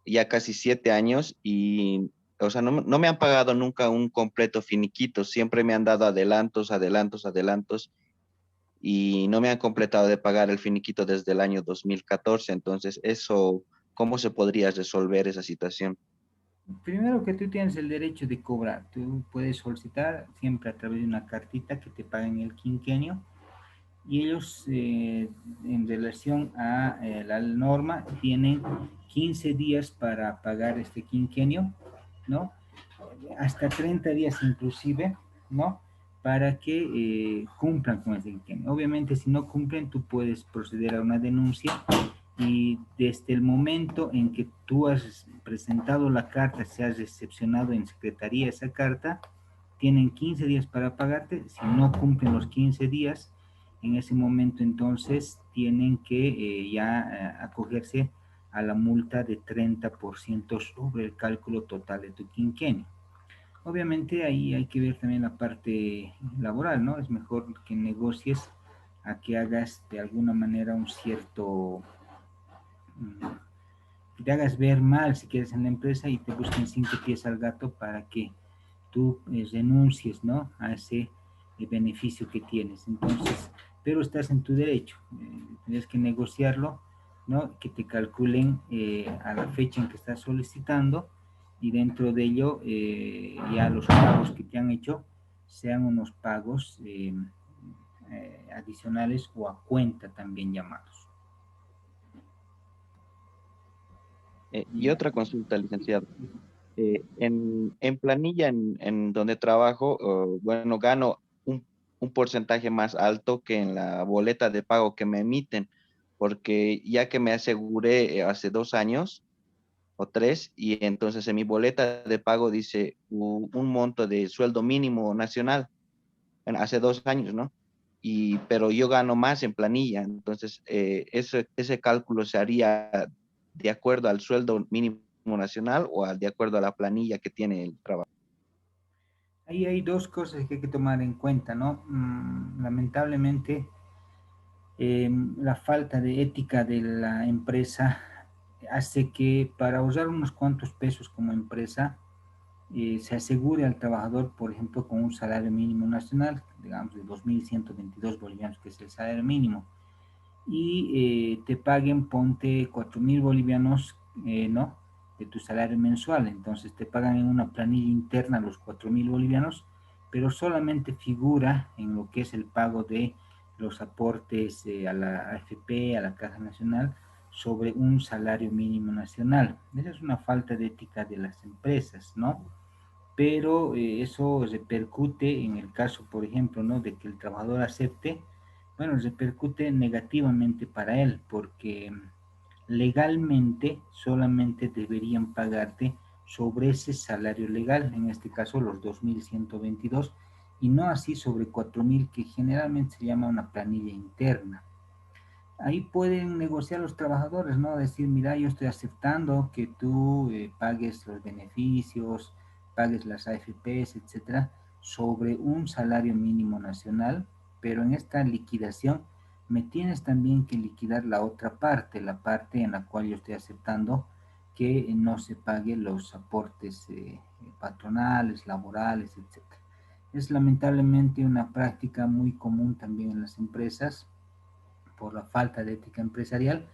ya casi 7 años y, o sea, no me han pagado nunca un completo finiquito, siempre me han dado adelantos, adelantos, adelantos y no me han completado de pagar el finiquito desde el año 2014. Entonces, eso, ¿cómo se podría resolver esa situación? Primero que tú tienes el derecho de cobrar. Tú puedes solicitar siempre a través de una cartita que te paguen el quinquenio, y ellos en relación a la norma tienen 15 días para pagar este quinquenio, ¿no? Hasta 30 días inclusive, ¿no? Para que cumplan con ese quinquenio. Obviamente, si no cumplen, tú puedes proceder a una denuncia, y desde el momento en que tú has presentado la carta, se has recepcionado en secretaría esa carta, tienen 15 días para pagarte. Si no cumplen los 15 días, en ese momento entonces tienen que ya acogerse a la multa de 30% sobre el cálculo total de tu quinquenio. Obviamente ahí hay que ver también la parte laboral, ¿no? Es mejor que negocies a que hagas de alguna manera un cierto, que te hagas ver mal si quieres en la empresa, y te busquen 5 pies al gato para que tú renuncies, ¿no? A ese beneficio que tienes. Entonces, pero estás en tu derecho, tienes que negociarlo, ¿no? Que te calculen a la fecha en que estás solicitando, y dentro de ello ya los pagos que te han hecho sean unos pagos adicionales o a cuenta también llamados. Y otra consulta, licenciado. En planilla en donde trabajo, bueno, gano un porcentaje más alto que en la boleta de pago que me emiten, porque ya que me aseguré hace 2 años o 3, y entonces en mi boleta de pago dice un monto de sueldo mínimo nacional, bueno, hace 2 años, ¿no? Pero yo gano más en planilla, entonces ese cálculo se haría de acuerdo al sueldo mínimo nacional o de acuerdo a la planilla que tiene el trabajo. Ahí hay dos cosas que hay que tomar en cuenta, ¿no? Lamentablemente, la falta de ética de la empresa hace que para ahorrar unos cuantos pesos como empresa, se asegure al trabajador, por ejemplo, con un salario mínimo nacional, digamos de 2.122 bolivianos, que es el salario mínimo, y te paguen, ponte 4.000 bolivianos, ¿no? De tu salario mensual. Entonces te pagan en una planilla interna los 4.000 bolivianos, pero solamente figura en lo que es el pago de los aportes a la AFP, a la Caja Nacional, sobre un salario mínimo nacional. Esa es una falta de ética de las empresas, ¿no? Pero eso repercute en el caso, por ejemplo, ¿no? De que el trabajador acepte, bueno, repercute negativamente para él, porque legalmente solamente deberían pagarte sobre ese salario legal, en este caso los 2.122, y no así sobre 4.000, que generalmente se llama una planilla interna. Ahí pueden negociar los trabajadores, ¿no? Decir, mira, yo estoy aceptando que tú pagues los beneficios, pagues las AFPs, etcétera, sobre un salario mínimo nacional, pero en esta liquidación me tienes también que liquidar la otra parte, la parte en la cual yo estoy aceptando que no se paguen los aportes patronales, laborales, etcétera. Es lamentablemente una práctica muy común también en las empresas por la falta de ética empresarial,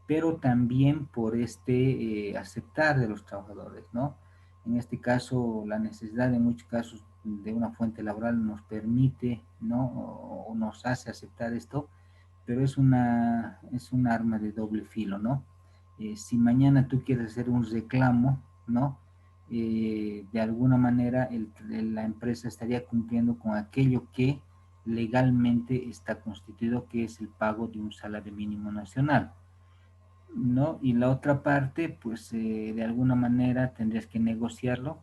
pero también por aceptar de los trabajadores, ¿no? En este caso, la necesidad en muchos casos de una fuente laboral nos permite, ¿no? O nos hace aceptar esto, pero es un arma de doble filo, ¿no? Si mañana tú quieres hacer un reclamo, ¿no? De alguna manera la empresa estaría cumpliendo con aquello que legalmente está constituido, que es el pago de un salario mínimo nacional, ¿no? Y la otra parte, pues de alguna manera tendrías que negociarlo,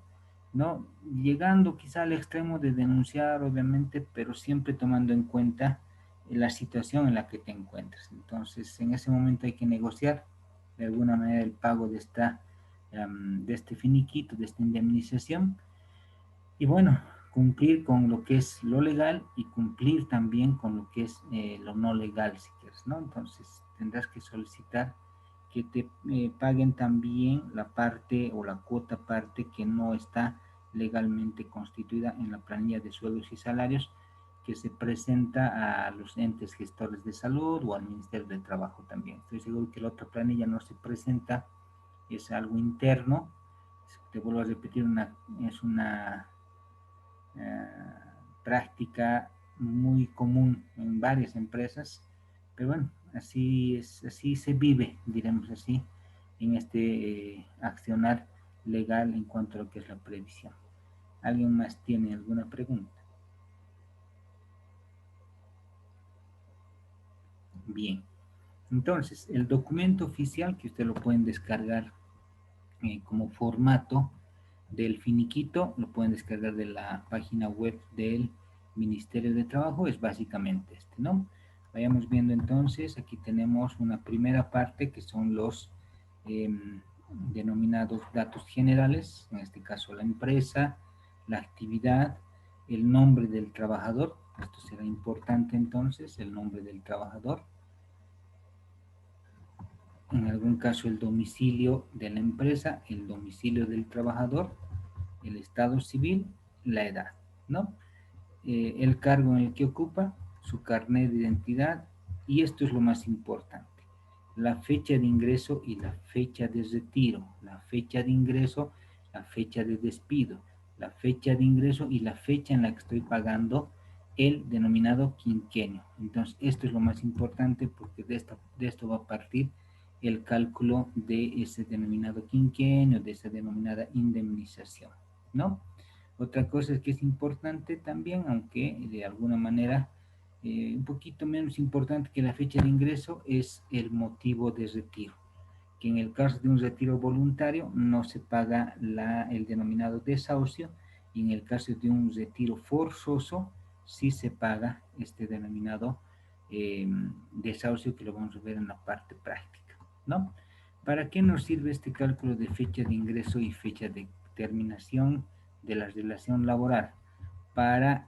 ¿no? Llegando quizá al extremo de denunciar, obviamente, pero siempre tomando en cuenta la situación en la que te encuentras. Entonces, en ese momento hay que negociar de alguna manera el pago de este finiquito, de esta indemnización, y bueno, cumplir con lo que es lo legal y cumplir también con lo que es lo no legal, si quieres, ¿no? Entonces tendrás que solicitar que te paguen también la parte o la cuota parte que no está legalmente constituida en la planilla de sueldos y salarios que se presenta a los entes gestores de salud o al Ministerio de Trabajo también. Estoy seguro que la otra planilla no se presenta, es algo interno. Te vuelvo a repetir, es una práctica muy común en varias empresas, pero bueno, así es, así se vive, diremos así, en este accionar legal en cuanto a lo que es la previsión. ¿Alguien más tiene alguna pregunta? Bien, entonces el documento oficial que usted lo pueden descargar como formato del finiquito, lo pueden descargar de la página web del Ministerio de Trabajo, es básicamente este, ¿no? Vayamos viendo entonces, aquí tenemos una primera parte que son los eh, denominados datos generales, en este caso la empresa, la actividad, el nombre del trabajador, esto será importante entonces, el nombre del trabajador, en algún caso el domicilio de la empresa, el domicilio del trabajador, el estado civil, la edad, ¿no? El cargo en el que ocupa, su carnet de identidad, y esto es lo más importante, la fecha de ingreso y la fecha de retiro. La fecha de ingreso la fecha de despido, la fecha de ingreso y la fecha en la que estoy pagando el denominado quinquenio. Entonces, esto es lo más importante porque de esto va a partir el cálculo de ese denominado quinquenio, de esa denominada indemnización, ¿no? Otra cosa es que es importante también, aunque de alguna manera un poquito menos importante que la fecha de ingreso, es el motivo de retiro, que en el caso de un retiro voluntario no se paga el denominado desahucio, y en el caso de un retiro forzoso sí se paga este denominado desahucio, que lo vamos a ver en la parte práctica, ¿no? ¿Para qué nos sirve este cálculo de fecha de ingreso y fecha de terminación de la relación laboral? Para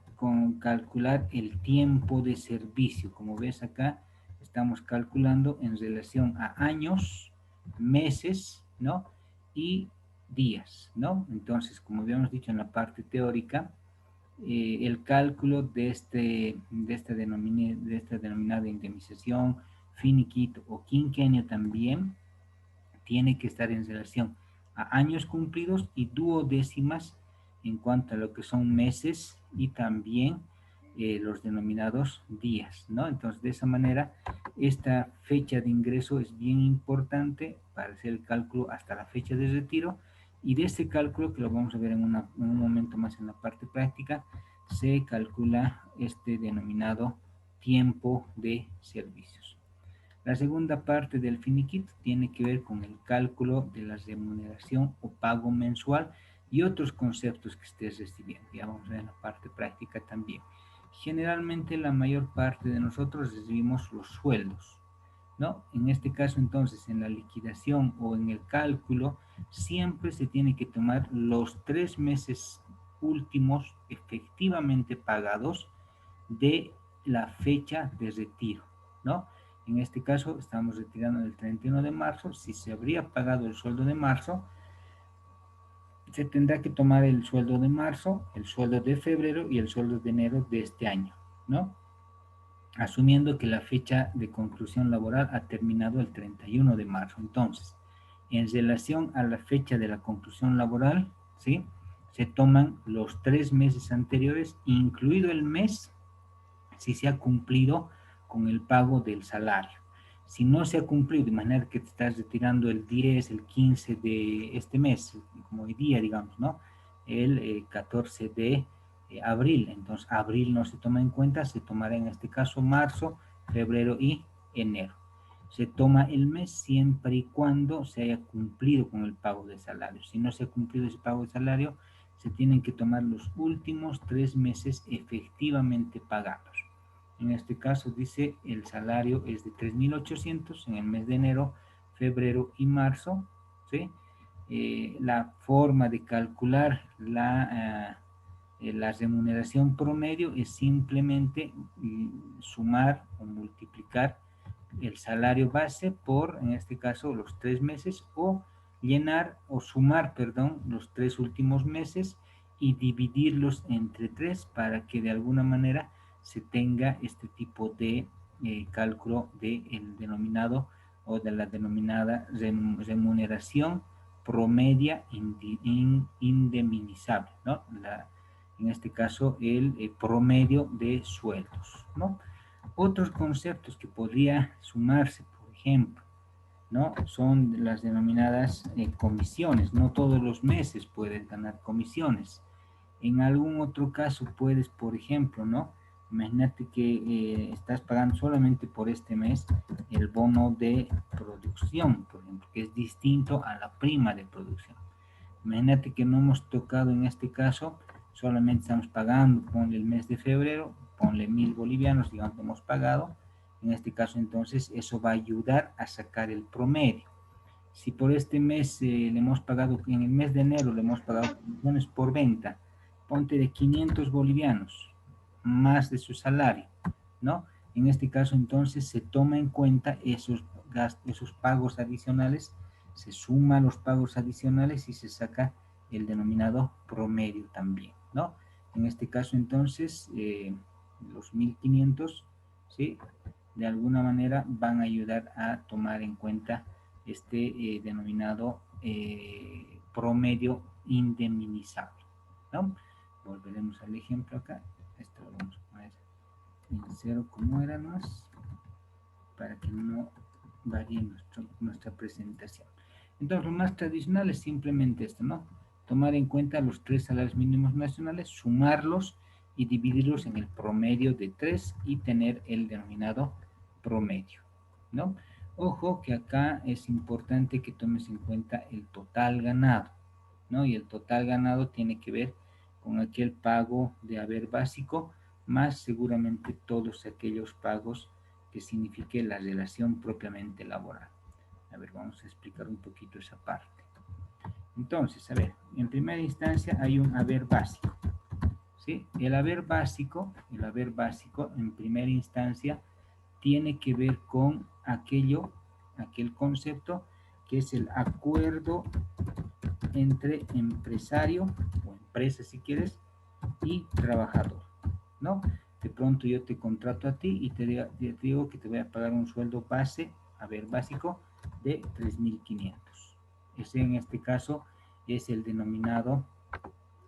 calcular el tiempo de servicio. Como ves acá, estamos calculando en relación a años, meses, ¿no? Y días, ¿no? Entonces, como habíamos dicho en la parte teórica, el cálculo de esta denominada indemnización, finiquito o quinquenio también tiene que estar en relación a años cumplidos y duodécimas en cuanto a lo que son meses y también los denominados días, ¿no? Entonces, de esa manera, esta fecha de ingreso es bien importante para hacer el cálculo hasta la fecha de retiro, y de este cálculo, que lo vamos a ver en un momento más en la parte práctica, se calcula este denominado tiempo de servicios. La segunda parte del finiquito tiene que ver con el cálculo de la remuneración o pago mensual y otros conceptos que estés recibiendo. Ya vamos a ver en la parte práctica también. Generalmente la mayor parte de nosotros recibimos los sueldos, ¿no? En este caso, entonces, en la liquidación o en el cálculo, siempre se tiene que tomar los 3 meses últimos efectivamente pagados de la fecha de retiro, ¿no? En este caso, estamos retirando el 31 de marzo. Si se habría pagado el sueldo de marzo, se tendrá que tomar el sueldo de marzo, el sueldo de febrero y el sueldo de enero de este año, ¿no? Asumiendo que la fecha de conclusión laboral ha terminado el 31 de marzo. Entonces, en relación a la fecha de la conclusión laboral, ¿sí?, se toman los 3 meses anteriores, incluido el mes si se ha cumplido con el pago del salario. Si no se ha cumplido, de manera que te estás retirando el 10, el 15 de este mes, como hoy día, digamos, ¿no? El 14 de abril. Entonces, abril no se toma en cuenta, se tomará en este caso marzo, febrero y enero. Se toma el mes siempre y cuando se haya cumplido con el pago de salario. Si no se ha cumplido ese pago de salario, se tienen que tomar los últimos 3 meses efectivamente pagados. En este caso dice el salario es de 3.800 en el mes de enero, febrero y marzo, ¿sí? La forma de calcular la remuneración promedio es simplemente sumar o multiplicar el salario base por, en este caso, los 3 meses, o llenar o sumar, perdón, los 3 últimos meses y dividirlos entre 3 para que de alguna manera se tenga este tipo de cálculo del denominado o de la denominada remuneración promedia indemnizable, ¿no? En este caso, el promedio de sueldos, ¿no? Otros conceptos que podría sumarse, por ejemplo, ¿no?, son las denominadas comisiones. No todos los meses puedes ganar comisiones. En algún otro caso puedes, por ejemplo, ¿no?, imagínate que estás pagando solamente por este mes el bono de producción, por ejemplo, que es distinto a la prima de producción. Imagínate que no hemos tocado en este caso, solamente estamos pagando, ponle el mes de febrero, ponle 1.000 bolivianos, digamos que hemos pagado. En este caso, entonces, eso va a ayudar a sacar el promedio. Si por este mes le hemos pagado, en el mes de enero le hemos pagado comisiones por venta, ponte de 500 bolivianos, más de su salario, ¿no? En este caso, entonces, se toma en cuenta esos gastos, esos pagos adicionales, se suman los pagos adicionales y se saca el denominado promedio también, ¿no? En este caso, entonces, los 1.500, ¿sí?, de alguna manera van a ayudar a tomar en cuenta este denominado promedio indemnizable, ¿no? Volveremos al ejemplo acá. Esto lo vamos a poner en 0 como éramos, para que no varíe nuestra presentación. Entonces, lo más tradicional es simplemente esto, ¿no? Tomar en cuenta los 3 salarios mínimos nacionales, sumarlos y dividirlos en el promedio de 3 y tener el denominado promedio, ¿no? Ojo que acá es importante que tomes en cuenta el total ganado, ¿no? Y el total ganado tiene que ver con aquel pago de haber básico, más seguramente todos aquellos pagos que signifique la relación propiamente laboral. A ver, vamos a explicar un poquito esa parte. Entonces, a ver, en primera instancia hay un haber básico, ¿sí? El haber básico en primera instancia tiene que ver con aquel concepto que es el acuerdo entre empresario o empresa si quieres y trabajador, ¿no? De pronto yo te contrato a ti y te digo que te voy a pagar un sueldo base, haber básico, de 3.500. Ese en este caso es el denominado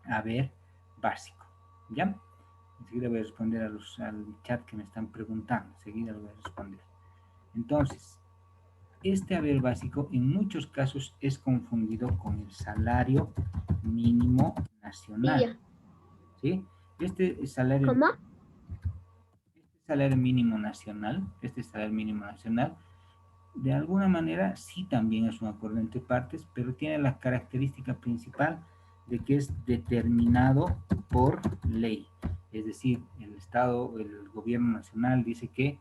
haber básico, ¿ya? Enseguida voy a responder al chat que me están preguntando, enseguida lo voy a responder. Entonces, este haber básico en muchos casos es confundido con el salario mínimo nacional, ¿sí? Este salario mínimo nacional, de alguna manera sí también es un acuerdo entre partes, pero tiene la característica principal de que es determinado por ley. Es decir, el Estado, el gobierno nacional dice que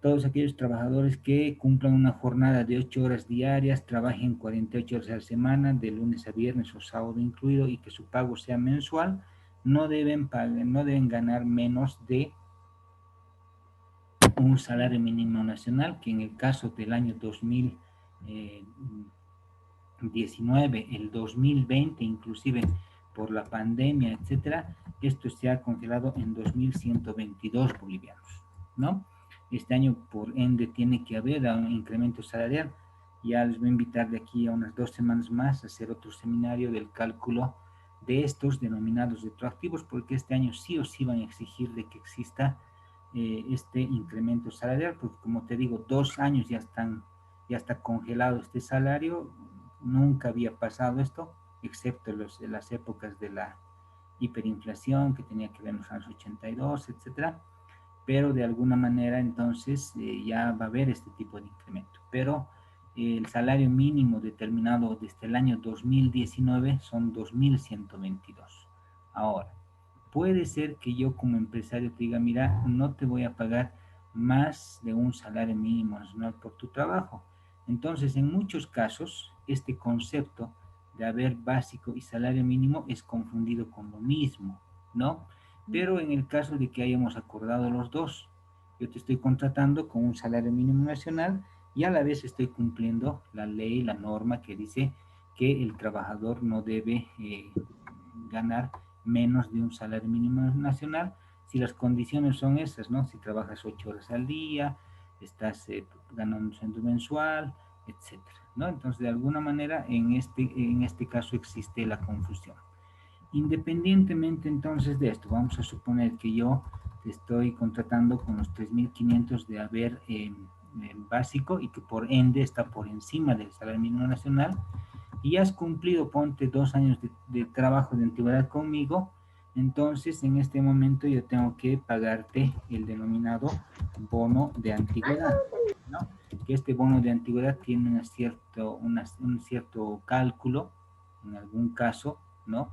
todos aquellos trabajadores que cumplan una jornada de 8 horas diarias, trabajen 48 horas a la semana, de lunes a viernes o sábado incluido, y que su pago sea mensual, no deben ganar menos de un salario mínimo nacional, que en el caso del año 2019, el 2020 inclusive por la pandemia, etcétera, esto se ha congelado en 2.122 bolivianos, ¿no? Este año, por ende, tiene que haber un incremento salarial. Ya les voy a invitar de aquí a unas 2 semanas más a hacer otro seminario del cálculo de estos denominados retroactivos, porque este año sí o sí van a exigir de que exista este incremento salarial, porque como te digo, 2 años ya está congelado este salario, nunca había pasado esto, excepto las épocas de la hiperinflación que tenía que ver en los años 82, etcétera, pero de alguna manera entonces ya va a haber este tipo de incremento. Pero el salario mínimo determinado desde el año 2019 son 2.122. Ahora, puede ser que yo como empresario te diga, mira, no te voy a pagar más de un salario mínimo nacional por tu trabajo. Entonces, en muchos casos, este concepto de haber básico y salario mínimo es confundido con lo mismo, ¿no? Pero en el caso de que hayamos acordado los dos, yo te estoy contratando con un salario mínimo nacional y a la vez estoy cumpliendo la ley, la norma que dice que el trabajador no debe ganar menos de un salario mínimo nacional, si las condiciones son esas, ¿no? Si trabajas 8 horas al día, estás ganando un sueldo mensual, etcétera, ¿no? Entonces, de alguna manera, en este caso existe la confusión. Independientemente entonces de esto, vamos a suponer que yo te estoy contratando con los 3.500 de haber básico y que por ende está por encima del salario mínimo nacional, y has cumplido, ponte 2 años de trabajo de antigüedad conmigo, entonces en este momento yo tengo que pagarte el denominado bono de antigüedad, ¿no? Que este bono de antigüedad tiene un cierto cálculo, en algún caso, ¿no?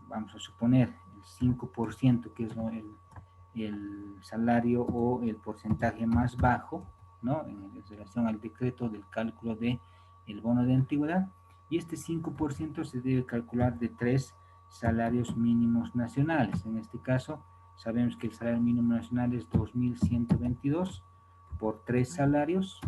Vamos a suponer el 5%, que es el salario o el porcentaje más bajo, ¿no? En relación al decreto del cálculo del bono de antigüedad, y este 5% se debe calcular de 3 salarios mínimos nacionales. En este caso, sabemos que el salario mínimo nacional es 2.122 por 3 salarios.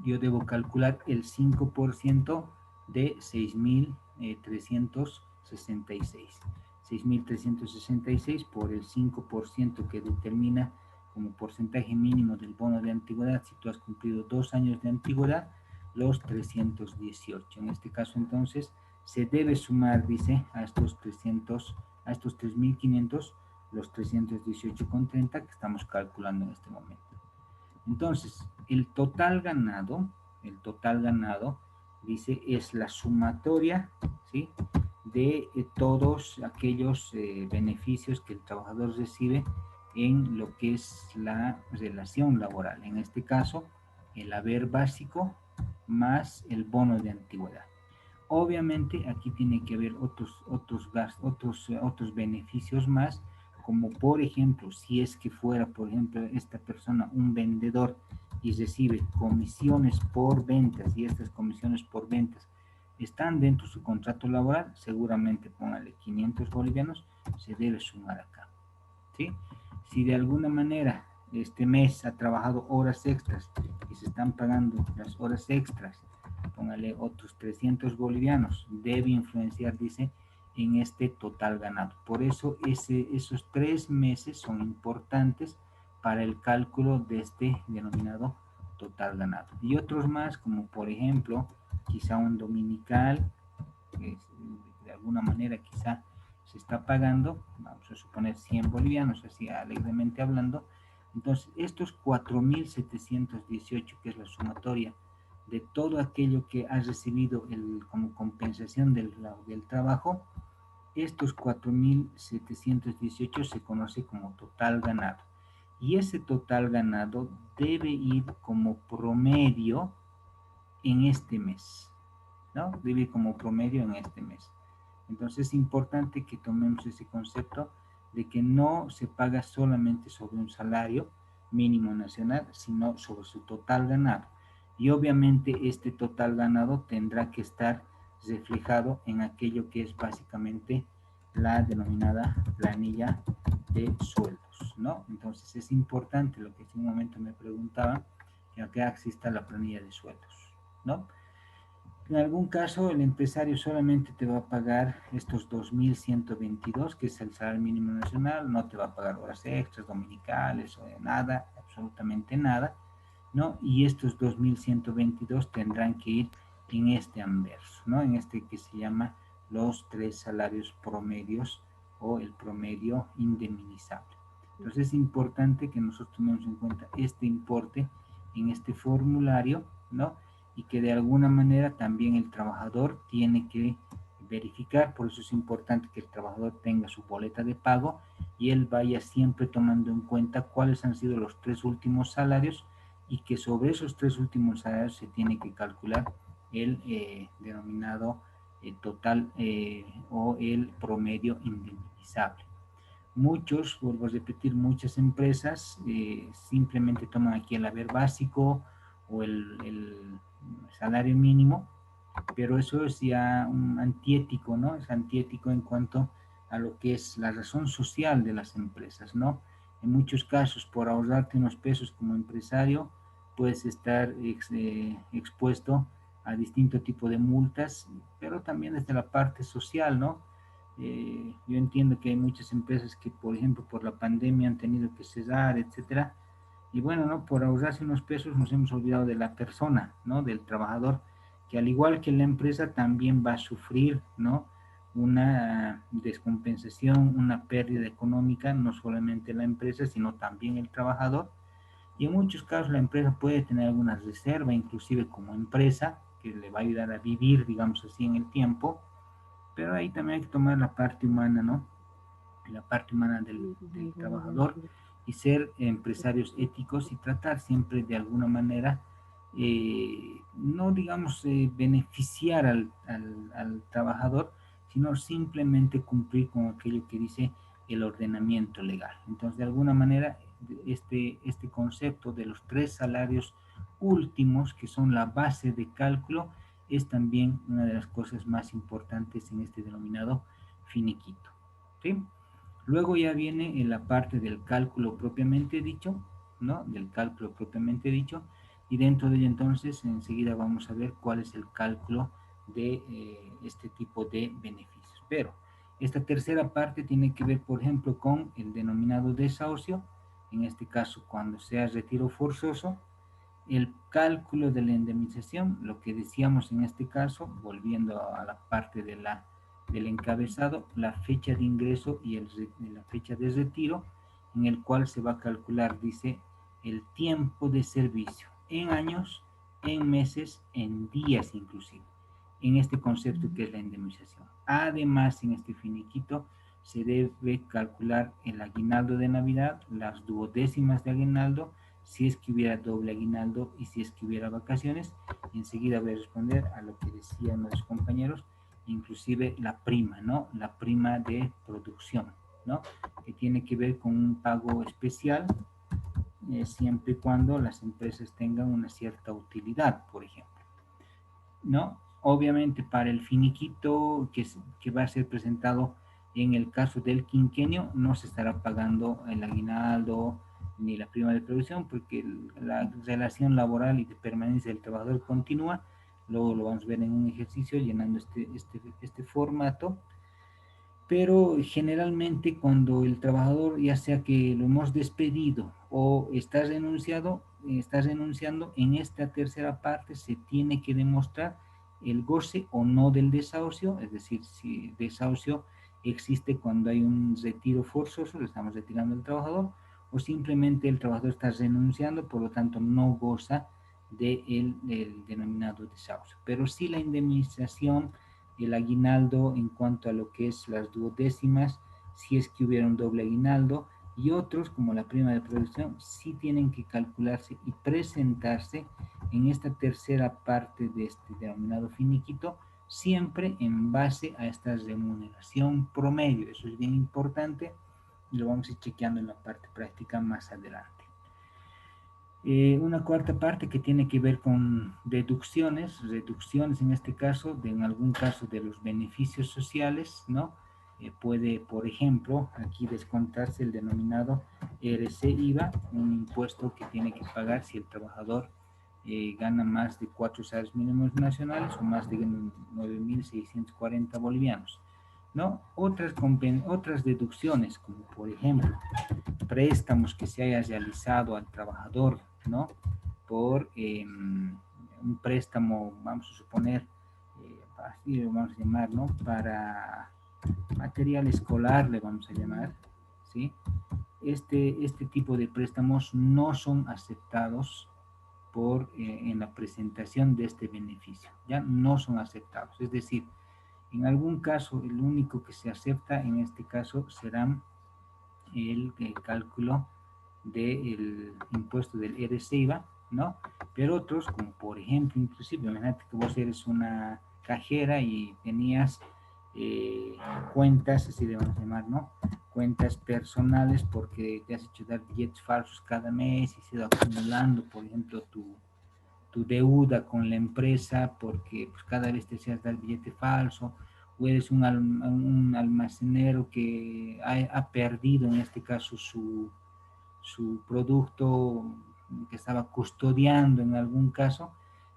Yo debo calcular el 5% de 6.366. 6.366 por el 5% que determina como porcentaje mínimo del bono de antigüedad. Si tú has cumplido 2 años de antigüedad, los 318. En este caso, entonces, se debe sumar, dice, a estos 300, a estos 3.500, los 318,30 que estamos calculando en este momento. Entonces, el total ganado, dice, es la sumatoria, ¿sí?, de todos aquellos beneficios que el trabajador recibe en lo que es la relación laboral. En este caso, el haber básico más el bono de antigüedad. Obviamente aquí tiene que haber otros gastos, otros beneficios más, como por ejemplo, si es que fuera, por ejemplo, esta persona un vendedor y recibe comisiones por ventas, y estas comisiones por ventas están dentro de su contrato laboral, seguramente póngale 500 bolivianos, se debe sumar acá, ¿sí? Si de alguna manera este mes ha trabajado horas extras y se están pagando las horas extras, póngale otros 300 bolivianos, debe influenciar, dice, en este total ganado. Por eso esos 3 meses son importantes para el cálculo de este denominado total ganado. Y otros más, como por ejemplo, quizá un dominical, de alguna manera quizá se está pagando, vamos a suponer 100 bolivianos, así alegremente hablando. Entonces, estos 4.718, que es la sumatoria de todo aquello que has recibido como compensación del trabajo, estos 4.718 se conoce como total ganado. Y ese total ganado debe ir como promedio en este mes, ¿no? Debe ir como promedio en este mes. Entonces es importante que tomemos ese concepto de que no se paga solamente sobre un salario mínimo nacional, sino sobre su total ganado. Y obviamente este total ganado tendrá que estar reflejado en aquello que es básicamente la denominada planilla de sueldos, ¿no? Entonces es importante lo que hace un momento me preguntaba, que acá exista la planilla de sueldos, ¿no? En algún caso, el empresario solamente te va a pagar estos 2.122, que es el salario mínimo nacional, no te va a pagar horas extras, dominicales, o nada, absolutamente nada, ¿no? Y estos 2.122 tendrán que ir en este anverso, ¿no? En este que se llama los 3 salarios promedios o el promedio indemnizable. Entonces es importante que nosotros tomemos en cuenta este importe en este formulario, ¿no? Y que de alguna manera también el trabajador tiene que verificar. Por eso es importante que el trabajador tenga su boleta de pago y él vaya siempre tomando en cuenta cuáles han sido los 3 últimos salarios, y que sobre esos 3 últimos salarios se tiene que calcular el denominado total o el promedio indemnizable. Muchos, vuelvo a repetir, muchas empresas simplemente toman aquí el haber básico o el salario mínimo, pero eso es ya un antiético, ¿no? Es antiético en cuanto a lo que es la razón social de las empresas, ¿no? En muchos casos, por ahorrarte unos pesos como empresario, puedes estar expuesto a distinto tipo de multas, pero también desde la parte social, ¿no? Yo entiendo que hay muchas empresas que, por ejemplo, por la pandemia han tenido que cerrar, etcétera. Y bueno, ¿no? Por ahorrarse unos pesos nos hemos olvidado de la persona, ¿no? Del trabajador, que al igual que la empresa también va a sufrir, ¿no? Una descompensación, una pérdida económica, no solamente la empresa, sino también el trabajador. Y en muchos casos la empresa puede tener alguna reserva, inclusive como empresa, que le va a ayudar a vivir, digamos así, en el tiempo, pero ahí también hay que tomar la parte humana, ¿no? La parte humana del trabajador, y ser empresarios éticos y tratar siempre de alguna manera, no digamos beneficiar al trabajador, sino simplemente cumplir con aquello que dice el ordenamiento legal. Entonces, de alguna manera, este concepto de los 3 salarios últimos, que son la base de cálculo, es también una de las cosas más importantes en este denominado finiquito, ¿sí? Luego ya viene en la parte del cálculo propiamente dicho, ¿no? Del cálculo propiamente dicho, y dentro de ello entonces enseguida vamos a ver cuál es el cálculo de este tipo de beneficios. Pero esta tercera parte tiene que ver, por ejemplo, con el denominado desahucio, en este caso cuando sea retiro forzoso, El cálculo de la indemnización, lo que decíamos en este caso, volviendo a la parte del encabezado, la fecha de ingreso y la fecha de retiro, en el cual se va a calcular, dice, el tiempo de servicio en años, en meses, en días inclusive, en este concepto que es la indemnización. Además, en este finiquito se debe calcular el aguinaldo de Navidad, las duodécimas de aguinaldo, si es que hubiera doble aguinaldo y si es que hubiera vacaciones. Enseguida voy a responder a lo que decían los compañeros, inclusive la prima, ¿no? La prima de producción, ¿no? Que tiene que ver con un pago especial, siempre y cuando las empresas tengan una cierta utilidad, por ejemplo, ¿no? Obviamente para el finiquito que va a ser presentado en el caso del quinquenio, no se estará pagando el aguinaldo ni la prima de producción, porque la relación laboral y de permanencia del trabajador continúa. Luego lo vamos a ver en un ejercicio llenando este formato. Pero generalmente cuando el trabajador, ya sea que lo hemos despedido o está renunciando, en esta tercera parte se tiene que demostrar el goce o no del desahucio, es decir, si desahucio existe cuando hay un retiro forzoso, le estamos retirando al trabajador, o simplemente el trabajador está renunciando, por lo tanto no goza del denominado desahucio. Pero sí la indemnización, el aguinaldo en cuanto a lo que es las duodécimas, si es que hubiera un doble aguinaldo, y otros como la prima de producción sí tienen que calcularse y presentarse en esta tercera parte de este denominado finiquito, siempre en base a esta remuneración promedio. Eso es bien importante y lo vamos a ir chequeando en la parte práctica más adelante. Una cuarta parte que tiene que ver con reducciones en este caso, en algún caso de los beneficios sociales, ¿no? Puede, por ejemplo, aquí descontarse el denominado RC-IVA, un impuesto que tiene que pagar si el trabajador gana más de 4 salarios mínimos nacionales o más de 9.640 bolivianos, ¿no? Otras deducciones, como por ejemplo, préstamos que se haya realizado al trabajador, ¿no? Por un préstamo, vamos a suponer, así lo vamos a llamar, ¿no? Para material escolar, le vamos a llamar, ¿sí? Este tipo de préstamos no son aceptados en la presentación de este beneficio, ya no son aceptados. Es decir, en algún caso, el único que se acepta en este caso será el cálculo del impuesto del RC-IVA, ¿no? Pero otros, como por ejemplo, inclusive, imagínate que vos eres una cajera y tenías cuentas, así debemos llamar, ¿no? Cuentas personales porque te has hecho dar billetes falsos cada mes y se ha ido acumulando, por ejemplo, tu deuda con la empresa porque pues, cada vez te hacías dar billete falso, o eres un almacenero que ha perdido en este caso su producto que estaba custodiando en algún caso.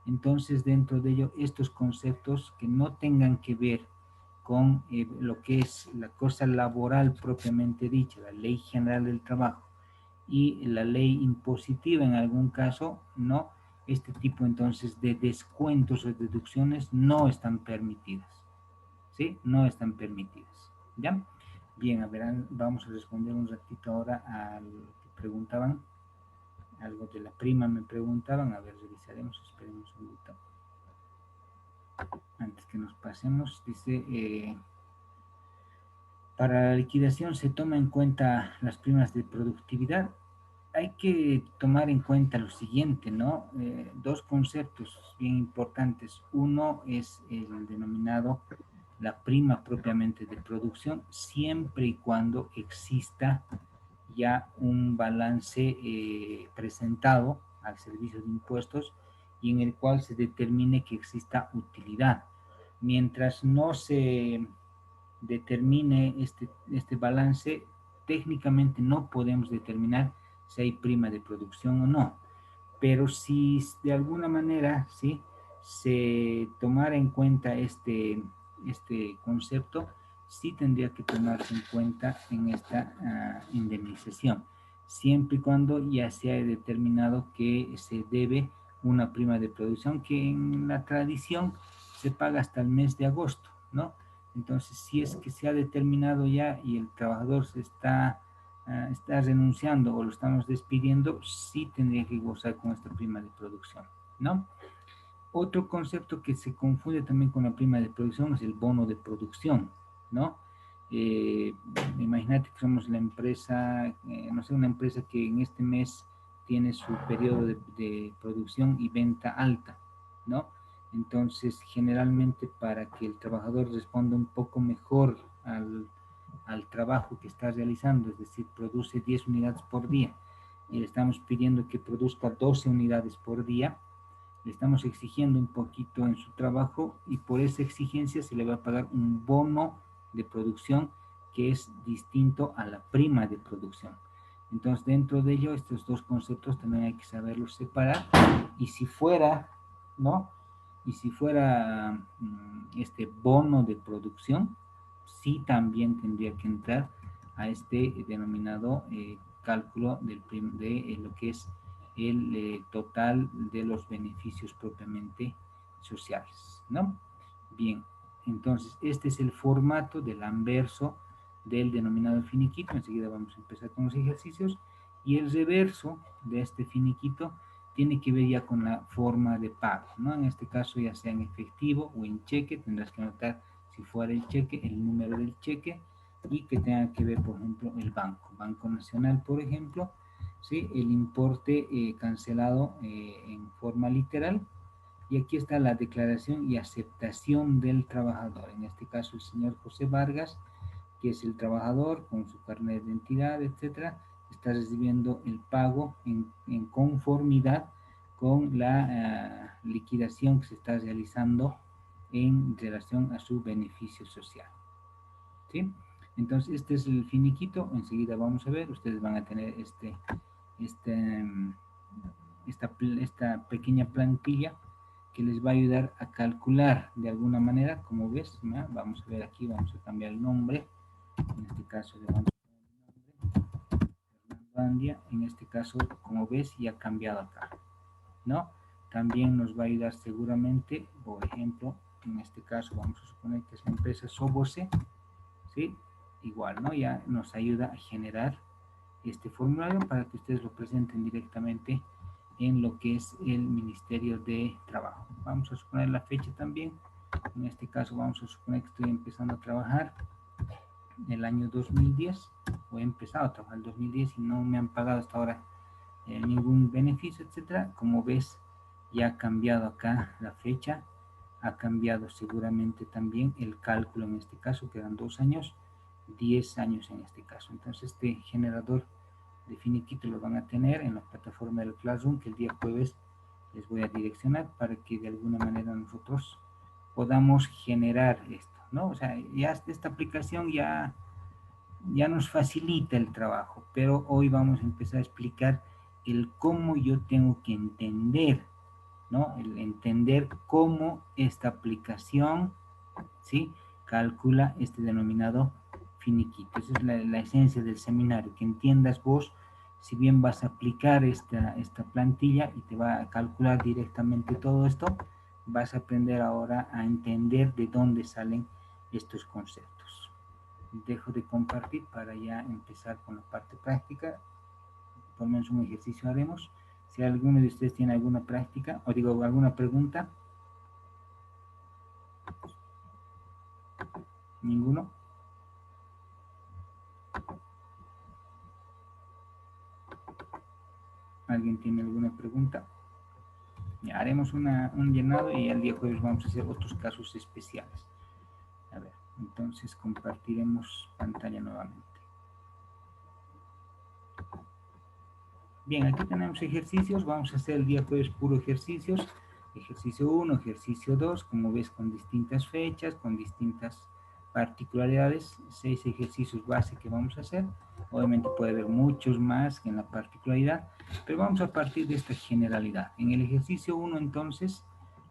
Entonces dentro de ello estos conceptos que no tengan que ver con lo que es la cosa laboral propiamente dicha, la ley general del trabajo y la ley impositiva en algún caso, no, este tipo entonces de descuentos o deducciones no están permitidas, ¿sí? No están permitidas, ¿ya? Bien, a ver, vamos a responder un ratito ahora a lo que preguntaban, algo de la prima me preguntaban, a ver, revisaremos, esperemos un minuto. Antes que nos pasemos, dice, para la liquidación se toma en cuenta las primas de productividad. Hay que tomar en cuenta lo siguiente, ¿no? Dos conceptos bien importantes. Uno es el denominado la prima propiamente de producción, siempre y cuando exista ya un balance presentado al servicio de impuestos y en el cual se determine que exista utilidad. Mientras no se determine este balance, técnicamente no podemos determinar si hay prima de producción o no. Pero si de alguna manera, ¿sí?, se tomara en cuenta este concepto, sí tendría que tomarse en cuenta en esta indemnización, siempre y cuando ya se haya determinado que se debe una prima de producción que en la tradición se paga hasta el mes de agosto, ¿no? Entonces, si es que se ha determinado ya y el trabajador se está renunciando o lo estamos despidiendo, sí tendría que gozar con esta prima de producción, ¿no? Otro concepto que se confunde también con la prima de producción es el bono de producción, ¿no? Imagínate que somos la empresa, no sé, una empresa que en este mes tiene su periodo de producción y venta alta, ¿no? Entonces, generalmente para que el trabajador responda un poco mejor al trabajo que está realizando, es decir, produce 10 unidades por día y le estamos pidiendo que produzca 12 unidades por día, le estamos exigiendo un poquito en su trabajo y por esa exigencia se le va a pagar un bono de producción que es distinto a la prima de producción. Entonces, dentro de ello, estos dos conceptos también hay que saberlos separar. Y si fuera, ¿no? Y si fuera este bono de producción, sí también tendría que entrar a este denominado cálculo de lo que es el total de los beneficios propiamente sociales, ¿no? Bien, entonces este es el formato del anverso del denominado finiquito. Enseguida vamos a empezar con los ejercicios. Y el reverso de este finiquito tiene que ver ya con la forma de pago, ¿no? En este caso, ya sea en efectivo o en cheque, tendrás que anotar, si fuera el cheque, el número del cheque y que tenga que ver, por ejemplo, el Banco Nacional, por ejemplo, ¿sí? El importe cancelado en forma literal. Y aquí está la declaración y aceptación del trabajador. En este caso, el señor José Vargas, que es el trabajador con su carnet de identidad, etcétera, está recibiendo el pago en conformidad con la liquidación que se está realizando en relación a su beneficio social, ¿sí? Entonces, este es el finiquito. Enseguida vamos a ver, ustedes van a tener esta pequeña plantilla que les va a ayudar a calcular de alguna manera, como ves, ¿no? Vamos a ver aquí, vamos a cambiar el nombre. En este caso le vamos a poner el nombre Fernando Andia. En este caso, como ves, ya ha cambiado acá, ¿no? También nos va a ayudar seguramente, por ejemplo, en este caso vamos a suponer que es la empresa Sobose, ¿sí? Igual, ¿no? Ya nos ayuda a generar este formulario para que ustedes lo presenten directamente en lo que es el Ministerio de Trabajo. Vamos a suponer la fecha también. En este caso vamos a suponer que estoy empezando a trabajar el año 2010, o he empezado a trabajar el 2010 y no me han pagado hasta ahora ningún beneficio, etcétera. Como ves, ya ha cambiado acá la fecha, ha cambiado seguramente también el cálculo en este caso, quedan 2 años, 10 años en este caso. Entonces, este generador de finiquito lo van a tener en la plataforma del Classroom, que el día jueves les voy a direccionar para que de alguna manera nosotros podamos generar esto, ¿no? O sea, ya esta aplicación ya nos facilita el trabajo, pero hoy vamos a empezar a explicar el cómo yo tengo que entender, ¿no? El entender cómo esta aplicación, ¿sí? Calcula este denominado finiquito. Esa es la esencia del seminario, que entiendas vos, si bien vas a aplicar esta plantilla y te va a calcular directamente todo esto, vas a aprender ahora a entender de dónde salen estos conceptos. Dejo de compartir para ya empezar con la parte práctica. Por lo menos un ejercicio haremos. Si alguno de ustedes tiene alguna práctica, o digo, alguna pregunta. ¿Ninguno? ¿Alguien tiene alguna pregunta? Ya, haremos un llenado y el día jueves vamos a hacer otros casos especiales. A ver, entonces compartiremos pantalla nuevamente. Bien, aquí tenemos ejercicios. Vamos a hacer el día jueves puro ejercicios. Ejercicio 1, ejercicio 2, como ves, con distintas fechas, con distintas particularidades. 6 ejercicios base que vamos a hacer. Obviamente puede haber muchos más en la particularidad, pero vamos a partir de esta generalidad. En el ejercicio 1, entonces,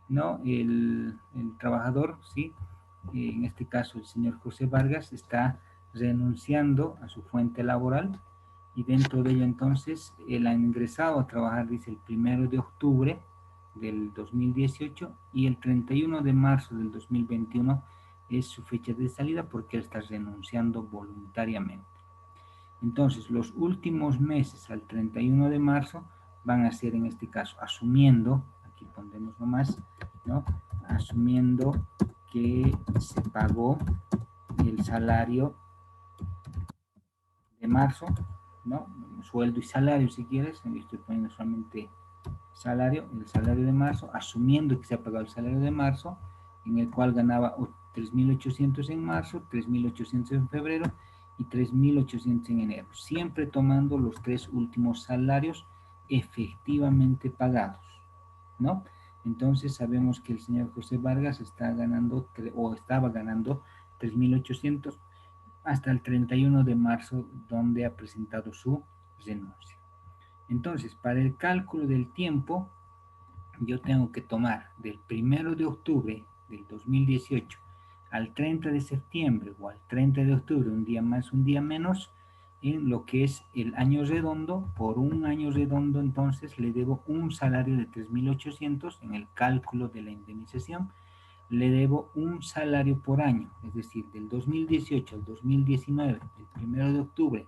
¿no? El trabajador, ¿sí? En este caso el señor José Vargas, está renunciando a su fuente laboral y dentro de ello entonces él ha ingresado a trabajar, dice, el 1 de octubre, del 2018 y el 31 de marzo del 2021 es su fecha de salida porque él está renunciando voluntariamente. Entonces, los últimos meses al 31 de marzo van a ser, en este caso, asumiendo, aquí pondremos nomás, ¿no? Asumiendo que se pagó el salario de marzo, ¿no? Sueldo y salario, si quieres, estoy poniendo solamente salario, el salario de marzo, asumiendo que se ha pagado el salario de marzo, en el cual ganaba 3.800 en marzo, 3.800 en febrero y 3.800 en enero, siempre tomando los 3 últimos salarios efectivamente pagados, ¿no? Entonces sabemos que el señor José Vargas está ganando, o estaba ganando 3.800 hasta el 31 de marzo, donde ha presentado su renuncia. Entonces, para el cálculo del tiempo, yo tengo que tomar del 1 de octubre del 2018 al 30 de septiembre o al 30 de octubre, un día más, un día menos, en lo que es el año redondo. Por un año redondo, entonces, le debo un salario de 3.800 en el cálculo de la indemnización. Le debo un salario por año, es decir, del 2018 al 2019, del 1 de octubre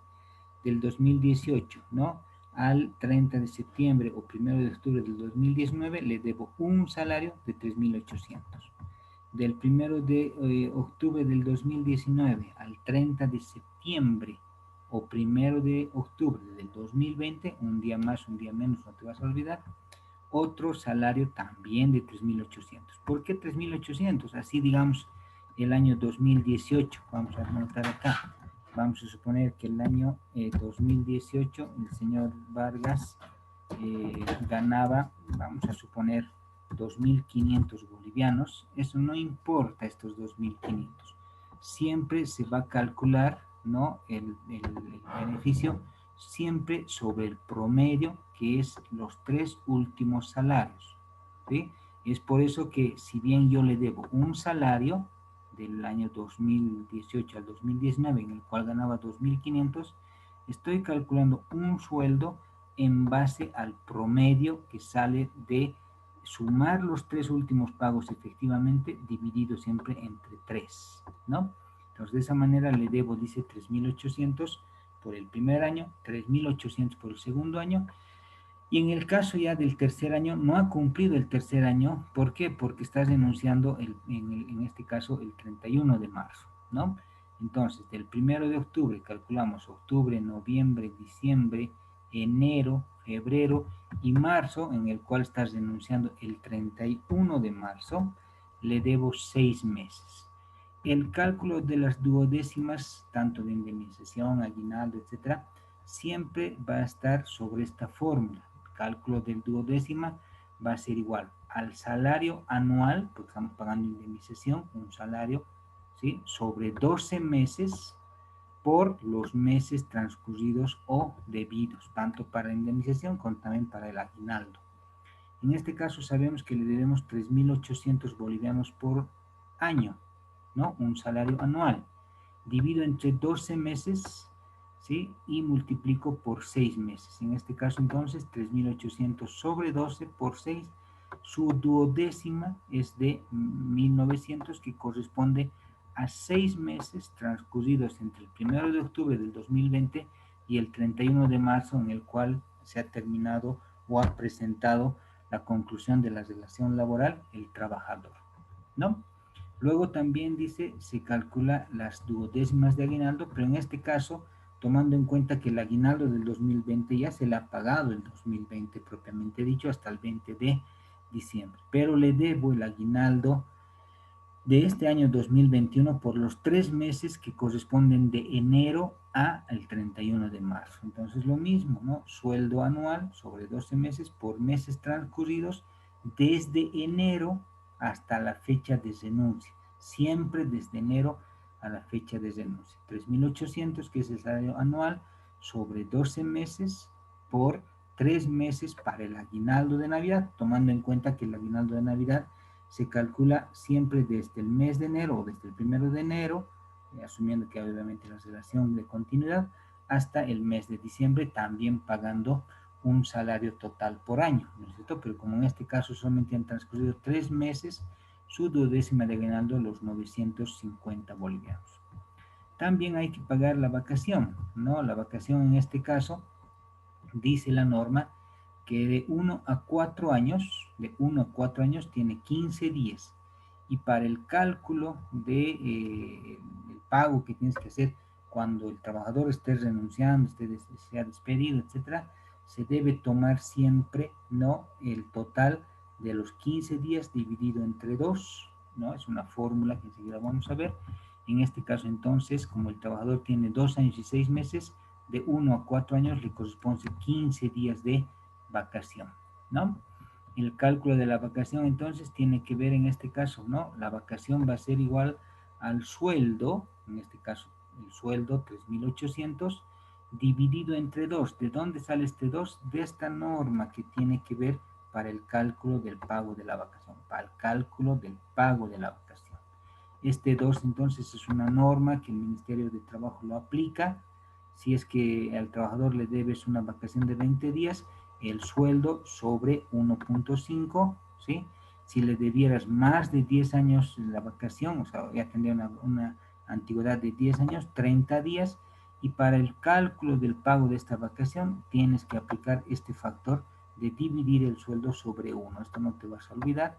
del 2018, ¿no? Al 30 de septiembre o 1 de octubre del 2019 le debo un salario de 3.800. Del 1 de octubre del 2019 al 30 de septiembre o 1 de octubre del 2020, un día más, un día menos, no te vas a olvidar, otro salario también de 3.800. ¿Por qué 3.800? Así digamos el año 2018, vamos a anotar acá. Vamos a suponer que el año 2018 el señor Vargas ganaba, vamos a suponer, 2.500 bolivianos. Eso no importa, estos 2.500. Siempre se va a calcular, ¿no? el beneficio siempre sobre el promedio, que es los 3 últimos salarios, ¿sí? Es por eso que si bien yo le debo un salario del año 2018 al 2019, en el cual ganaba 2.500, estoy calculando un sueldo en base al promedio que sale de sumar los 3 últimos pagos efectivamente, dividido siempre entre 3, ¿no? Entonces, de esa manera le debo, dice, 3.800 por el primer año, 3.800 por el segundo año, y en el caso ya del tercer año, no ha cumplido el tercer año. ¿Por qué? Porque está renunciando en este caso el 31 de marzo, ¿no? Entonces, del 1 de octubre, calculamos octubre, noviembre, diciembre, enero, febrero y marzo, en el cual está renunciando el 31 de marzo, le debo 6 meses. El cálculo de las duodécimas, tanto de indemnización, aguinaldo, etcétera, siempre va a estar sobre esta fórmula. El cálculo del duodécima va a ser igual al salario anual, porque estamos pagando indemnización, un salario, ¿sí?, sobre 12 meses por los meses transcurridos o debidos, tanto para indemnización como también para el aguinaldo. En este caso sabemos que le debemos 3.800 bolivianos por año, ¿no? Un salario anual. Divido entre 12 meses, ¿sí? Y multiplico por 6 meses. En este caso, entonces, 3.800 sobre 12 por 6. Su duodécima es de 1.900, que corresponde a 6 meses transcurridos entre el 1 de octubre del 2020 y el 31 de marzo, en el cual se ha terminado o ha presentado la conclusión de la relación laboral el trabajador, ¿no? Luego también dice, se calcula las duodécimas de aguinaldo, pero en este caso, tomando en cuenta que el aguinaldo del 2020 ya se le ha pagado el 2020 propiamente dicho hasta el 20 de diciembre, pero le debo el aguinaldo de este año 2021 por los 3 meses que corresponden de enero a el 31 de marzo. Entonces lo mismo, ¿no? Sueldo anual sobre 12 meses por meses transcurridos desde enero hasta la fecha de renuncia. Siempre desde enero a la fecha de renuncia. 3.800, que es el salario anual, sobre 12 meses por 3 meses para el aguinaldo de Navidad, tomando en cuenta que el aguinaldo de Navidad se calcula siempre desde el mes de enero o desde el 1 de enero, asumiendo que obviamente la relación de continuidad, hasta el mes de diciembre, también pagando un salario total por año, ¿no es cierto? Pero como en este caso solamente han transcurrido 3 meses, su duodécima de aguinaldo los 950 bolivianos. También hay que pagar la vacación, ¿no? La vacación en este caso, dice la norma, que de 1 a 4 años, tiene 15 días. Y para el cálculo de, el pago que tienes que hacer cuando el trabajador esté renunciando, sea despedido, etcétera, se debe tomar siempre, ¿no?, el total de los 15 días dividido entre 2, ¿no? Es una fórmula que enseguida vamos a ver. En este caso, entonces, como el trabajador tiene 2 años y 6 meses, de 1 a 4 años le corresponde 15 días de vacación, ¿no? El cálculo de la vacación entonces tiene que ver en este caso, ¿no? La vacación va a ser igual al sueldo, en este caso el sueldo 3.800 dividido entre 2. ¿De dónde sale este 2? De esta norma que tiene que ver para el cálculo del pago de la vacación, para el cálculo del pago de la vacación. Este 2 entonces es una norma que el Ministerio de Trabajo lo aplica. Si es que al trabajador le debes una vacación de 20 días, el sueldo sobre 1.5, ¿sí? Si le debieras más de 10 años la vacación, o sea, ya tendría una antigüedad de 10 años, 30 días, y para el cálculo del pago de esta vacación tienes que aplicar este factor de dividir el sueldo sobre 1. Esto no te vas a olvidar.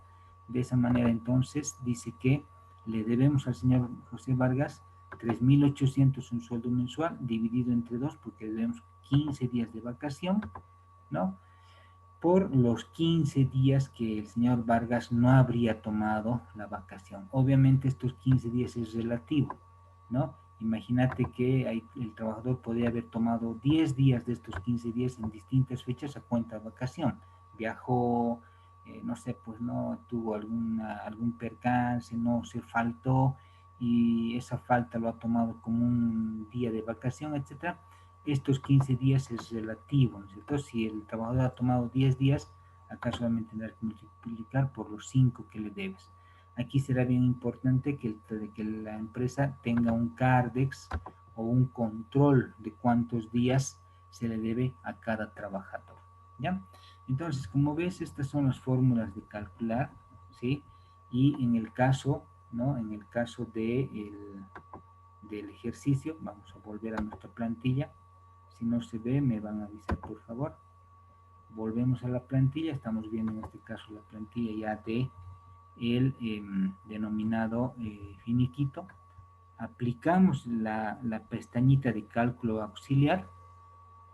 De esa manera entonces dice que le debemos al señor José Vargas 3.800 un sueldo mensual dividido entre 2 porque debemos 15 días de vacación, ¿no? Por los 15 días que el señor Vargas no habría tomado la vacación. Obviamente estos 15 días es relativo, ¿no? Imagínate que el trabajador podría haber tomado 10 días de estos 15 días en distintas fechas a cuenta de vacación. Viajó, no sé, pues no tuvo algún percance, no se faltó y esa falta lo ha tomado como un día de vacación, etcétera. Estos 15 días es relativo, ¿no es cierto? Si el trabajador ha tomado 10 días, acá solamente tendrá que multiplicar por los 5 que le debes. Aquí será bien importante que la empresa tenga un CARDEX o un control de cuántos días se le debe a cada trabajador, ¿ya? Entonces, como ves, estas son las fórmulas de calcular, ¿sí? Y en el caso, ¿no? En el caso del ejercicio, vamos a volver a nuestra plantilla. Si no se ve, me van a avisar, por favor. Volvemos a la plantilla. Estamos viendo en este caso la plantilla ya de el denominado finiquito. Aplicamos la pestañita de cálculo auxiliar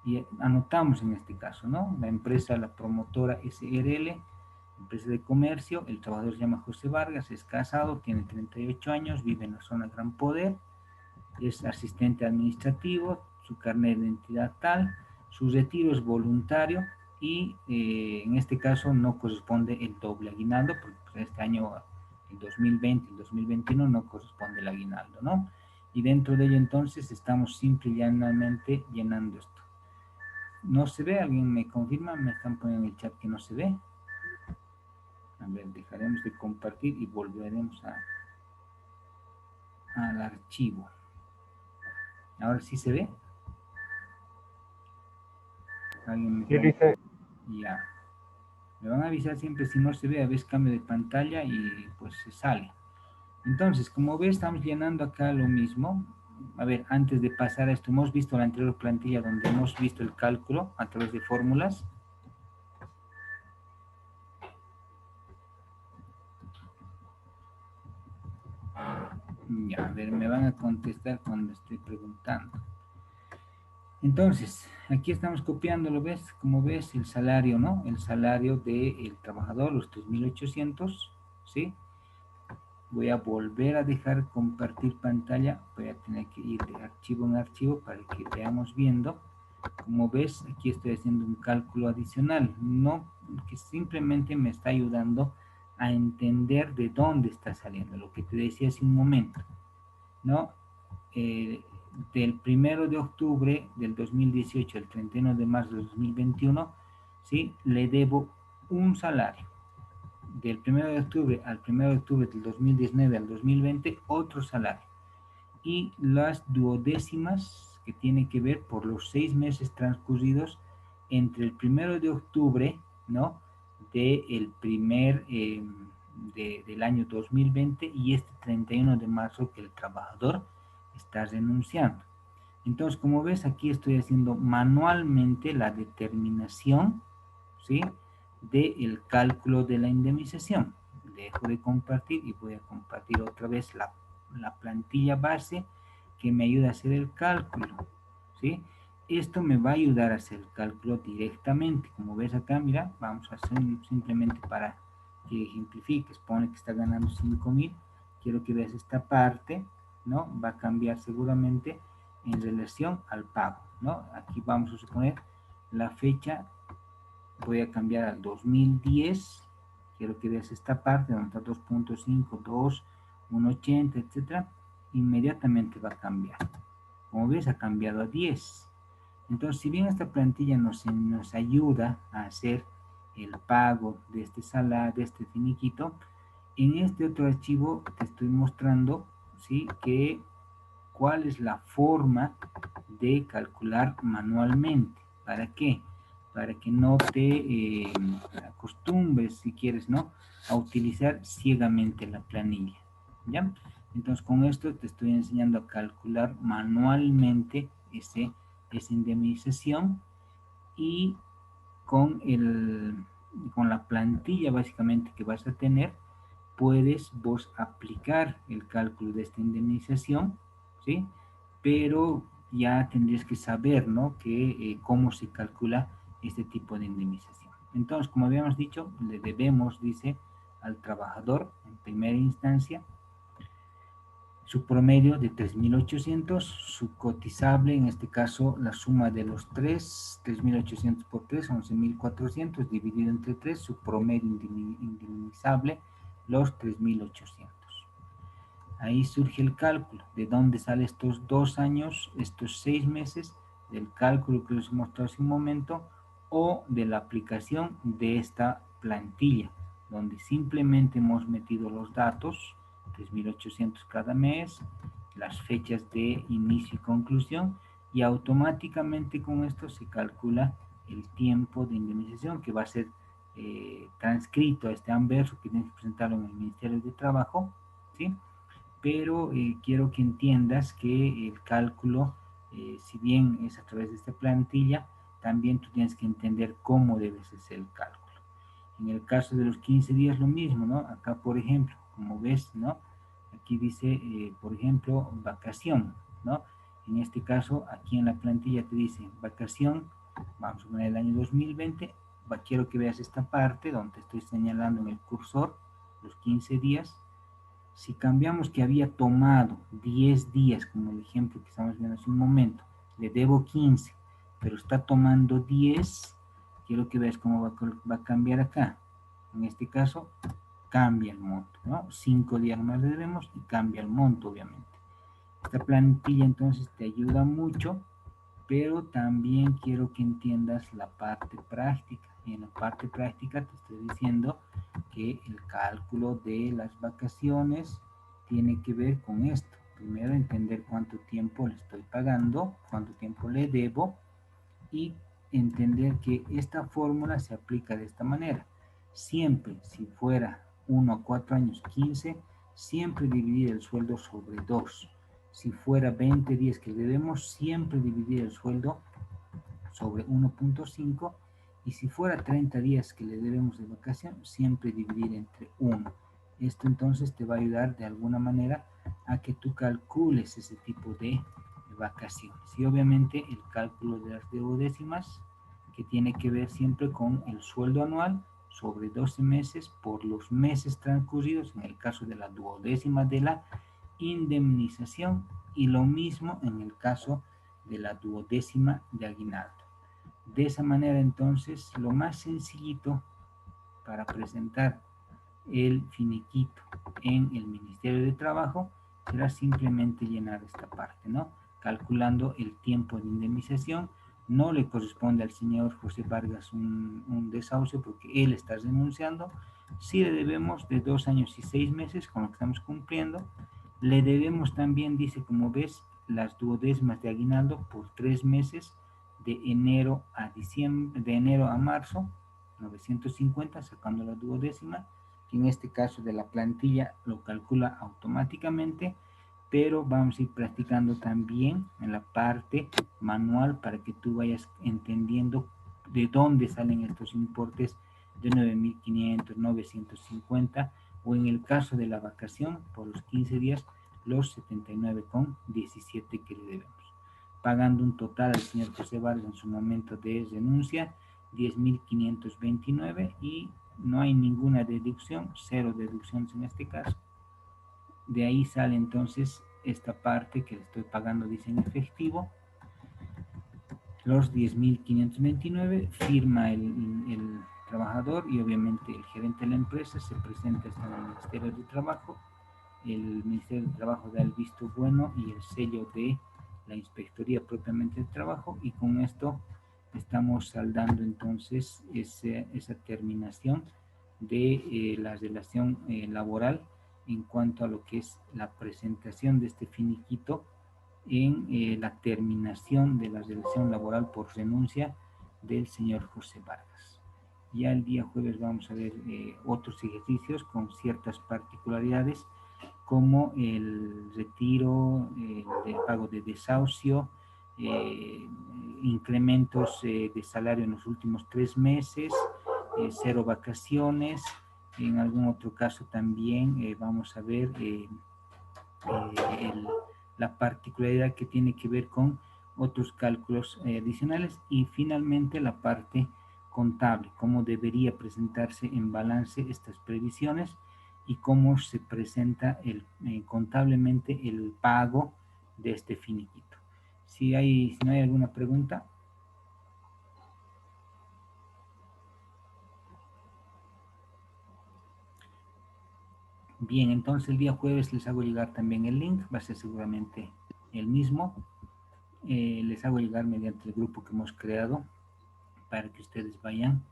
y anotamos en este caso, ¿no? La empresa, la promotora SRL, empresa de comercio, el trabajador se llama José Vargas, es casado, tiene 38 años, vive en la zona Gran Poder, es asistente administrativo, su carnet de identidad tal, su retiro es voluntario y en este caso no corresponde el doble aguinaldo, porque pues, este año, el 2020, el 2021 no corresponde el aguinaldo, ¿no? Y dentro de ello entonces estamos simple y llanamente llenando esto. ¿No se ve? ¿Alguien me confirma? Me están poniendo en el chat que no se ve. A ver, dejaremos de compartir y volveremos al archivo. Ahora sí se ve. ¿Alguien me dice? Ya. Me van a avisar siempre si no se ve, a veces cambio de pantalla y pues se sale. Entonces, como ves, estamos llenando acá lo mismo. A ver, antes de pasar a esto, hemos visto la anterior plantilla donde hemos visto el cálculo a través de fórmulas. Ya, a ver, me van a contestar cuando esté preguntando. Entonces, aquí estamos copiando, ¿lo ves? Como ves, el salario, ¿no? El salario del trabajador, los 3.800, ¿sí? Voy a volver a dejar compartir pantalla. Voy a tener que ir de archivo en archivo para que veamos viendo. Como ves, aquí estoy haciendo un cálculo adicional, no, que simplemente me está ayudando a entender de dónde está saliendo, lo que te decía hace un momento, ¿no? Del 1 de octubre del 2018 al 31 de marzo del 2021, ¿sí? Le debo un salario. Del 1 de octubre al 1 de octubre del 2019 al 2020, otro salario. Y las duodécimas que tiene que ver por los 6 meses transcurridos entre el 1 de octubre, ¿no? Del del año 2020 y este 31 de marzo que el trabajador está renunciando. Entonces, como ves, aquí estoy haciendo manualmente la determinación, ¿sí? Del cálculo de la indemnización. Dejo de compartir y voy a compartir otra vez la plantilla base que me ayuda a hacer el cálculo, ¿sí? Esto me va a ayudar a hacer el cálculo directamente. Como ves acá, mira, vamos a hacer simplemente para que ejemplifiques. Pone que está ganando 5.000. Quiero que veas esta parte, ¿no? Va a cambiar seguramente en relación al pago, ¿no? Aquí vamos a suponer la fecha, voy a cambiar al 2010. Quiero que veas esta parte donde está 2.5, 2, 1.80, etcétera. Inmediatamente va a cambiar. Como ves, ha cambiado a 10. Entonces, si bien esta plantilla nos ayuda a hacer el pago de este salario, de este finiquito, en este otro archivo te estoy mostrando, ¿sí?, que cuál es la forma de calcular manualmente. ¿Para qué? Para que no te acostumbres, si quieres, ¿no?, a utilizar ciegamente la planilla, ¿ya? Entonces, con esto te estoy enseñando a calcular manualmente esa indemnización, y con, con la plantilla básicamente que vas a tener, puedes vos aplicar el cálculo de esta indemnización, ¿sí? Pero ya tendrías que saber, ¿no?, que, cómo se calcula este tipo de indemnización. Entonces, como habíamos dicho, le debemos, dice, al trabajador en primera instancia su promedio de 3.800, su cotizable, en este caso la suma de los 3.800 por 3, 11.400, dividido entre 3, su promedio indemnizable, los 3.800. Ahí surge el cálculo, de dónde sale estos 2 años, estos 6 meses, del cálculo que les mostré hace un momento, o de la aplicación de esta plantilla, donde simplemente hemos metido los datos, 3.800 cada mes, las fechas de inicio y conclusión, y automáticamente con esto se calcula el tiempo de indemnización que va a ser transcrito a este anverso que tienes que presentarlo en el Ministerio de Trabajo, ¿sí? Pero quiero que entiendas que el cálculo, si bien es a través de esta plantilla, también tú tienes que entender cómo debes hacer el cálculo. En el caso de los 15 días lo mismo, ¿no? Acá, por ejemplo, como ves, ¿no?, aquí dice, por ejemplo, vacación, ¿no? En este caso, aquí en la plantilla te dice vacación, vamos a poner el año 2020, quiero que veas esta parte donde estoy señalando en el cursor los 15 días. Si cambiamos que había tomado 10 días, como el ejemplo que estamos viendo hace un momento, le debo 15, pero está tomando 10, quiero que veas cómo va a cambiar acá. En este caso, cambia el monto, ¿no? 5 días más le debemos y cambia el monto, obviamente. Esta plantilla entonces te ayuda mucho, pero también quiero que entiendas la parte práctica. Y en la parte práctica te estoy diciendo que el cálculo de las vacaciones tiene que ver con esto. Primero, entender cuánto tiempo le estoy pagando, cuánto tiempo le debo, y entender que esta fórmula se aplica de esta manera. Siempre, si fuera 1 a 4 años, 15, siempre dividir el sueldo sobre 2. Si fuera 20 días que debemos, siempre dividir el sueldo sobre 1.5. Y si fuera 30 días que le debemos de vacación, siempre dividir entre 1. Esto entonces te va a ayudar de alguna manera a que tú calcules ese tipo de vacaciones. Y obviamente el cálculo de las duodécimas, que tiene que ver siempre con el sueldo anual sobre 12 meses por los meses transcurridos, en el caso de la duodécima de la indemnización, y lo mismo en el caso de la duodécima de aguinaldo. De esa manera, entonces, lo más sencillito para presentar el finiquito en el Ministerio de Trabajo será simplemente llenar esta parte, ¿no?, calculando el tiempo de indemnización. No le corresponde al señor José Vargas un desahucio porque él está renunciando. Sí le debemos de 2 años y 6 meses con lo que estamos cumpliendo. Le debemos también, dice, como ves, las duodécimas de aguinaldo por 3 meses de enero a diciembre, de enero a marzo, 950, sacando la duodécima, que en este caso de la plantilla lo calcula automáticamente, pero vamos a ir practicando también en la parte manual para que tú vayas entendiendo de dónde salen estos importes de 9.500, 950, o en el caso de la vacación por los 15 días, los 79,17 que le debemos, pagando un total al señor José Vargas en su momento de renuncia 10.529, y no hay ninguna deducción, cero deducciones en este caso. De ahí sale entonces esta parte que le estoy pagando, dice en efectivo, los 10.529, firma el trabajador y obviamente el gerente de la empresa, se presenta hasta el Ministerio de Trabajo, el Ministerio de Trabajo da el visto bueno y el sello de la Inspectoría propiamente de Trabajo, y con esto estamos saldando entonces esa terminación de la relación laboral en cuanto a lo que es la presentación de este finiquito en la terminación de la relación laboral por renuncia del señor José Vargas. Ya el día jueves vamos a ver otros ejercicios con ciertas particularidades, como el retiro, el pago de desahucio, incrementos de salario en los últimos 3 meses, 0 vacaciones. En algún otro caso también vamos a ver la particularidad que tiene que ver con otros cálculos adicionales, y finalmente la parte contable, cómo debería presentarse en balance estas previsiones y cómo se presenta contablemente el pago de este finiquito. Si no hay alguna pregunta. Bien, entonces el día jueves les hago llegar también el link, va a ser seguramente el mismo. Les hago llegar mediante el grupo que hemos creado para que ustedes vayan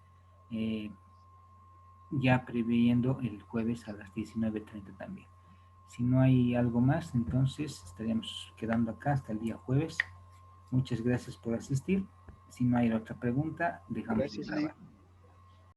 ya previendo el jueves a las 19:30 también. Si no hay algo más, entonces estaríamos quedando acá hasta el día jueves. Muchas gracias por asistir. Si no hay otra pregunta, dejamos de grabar.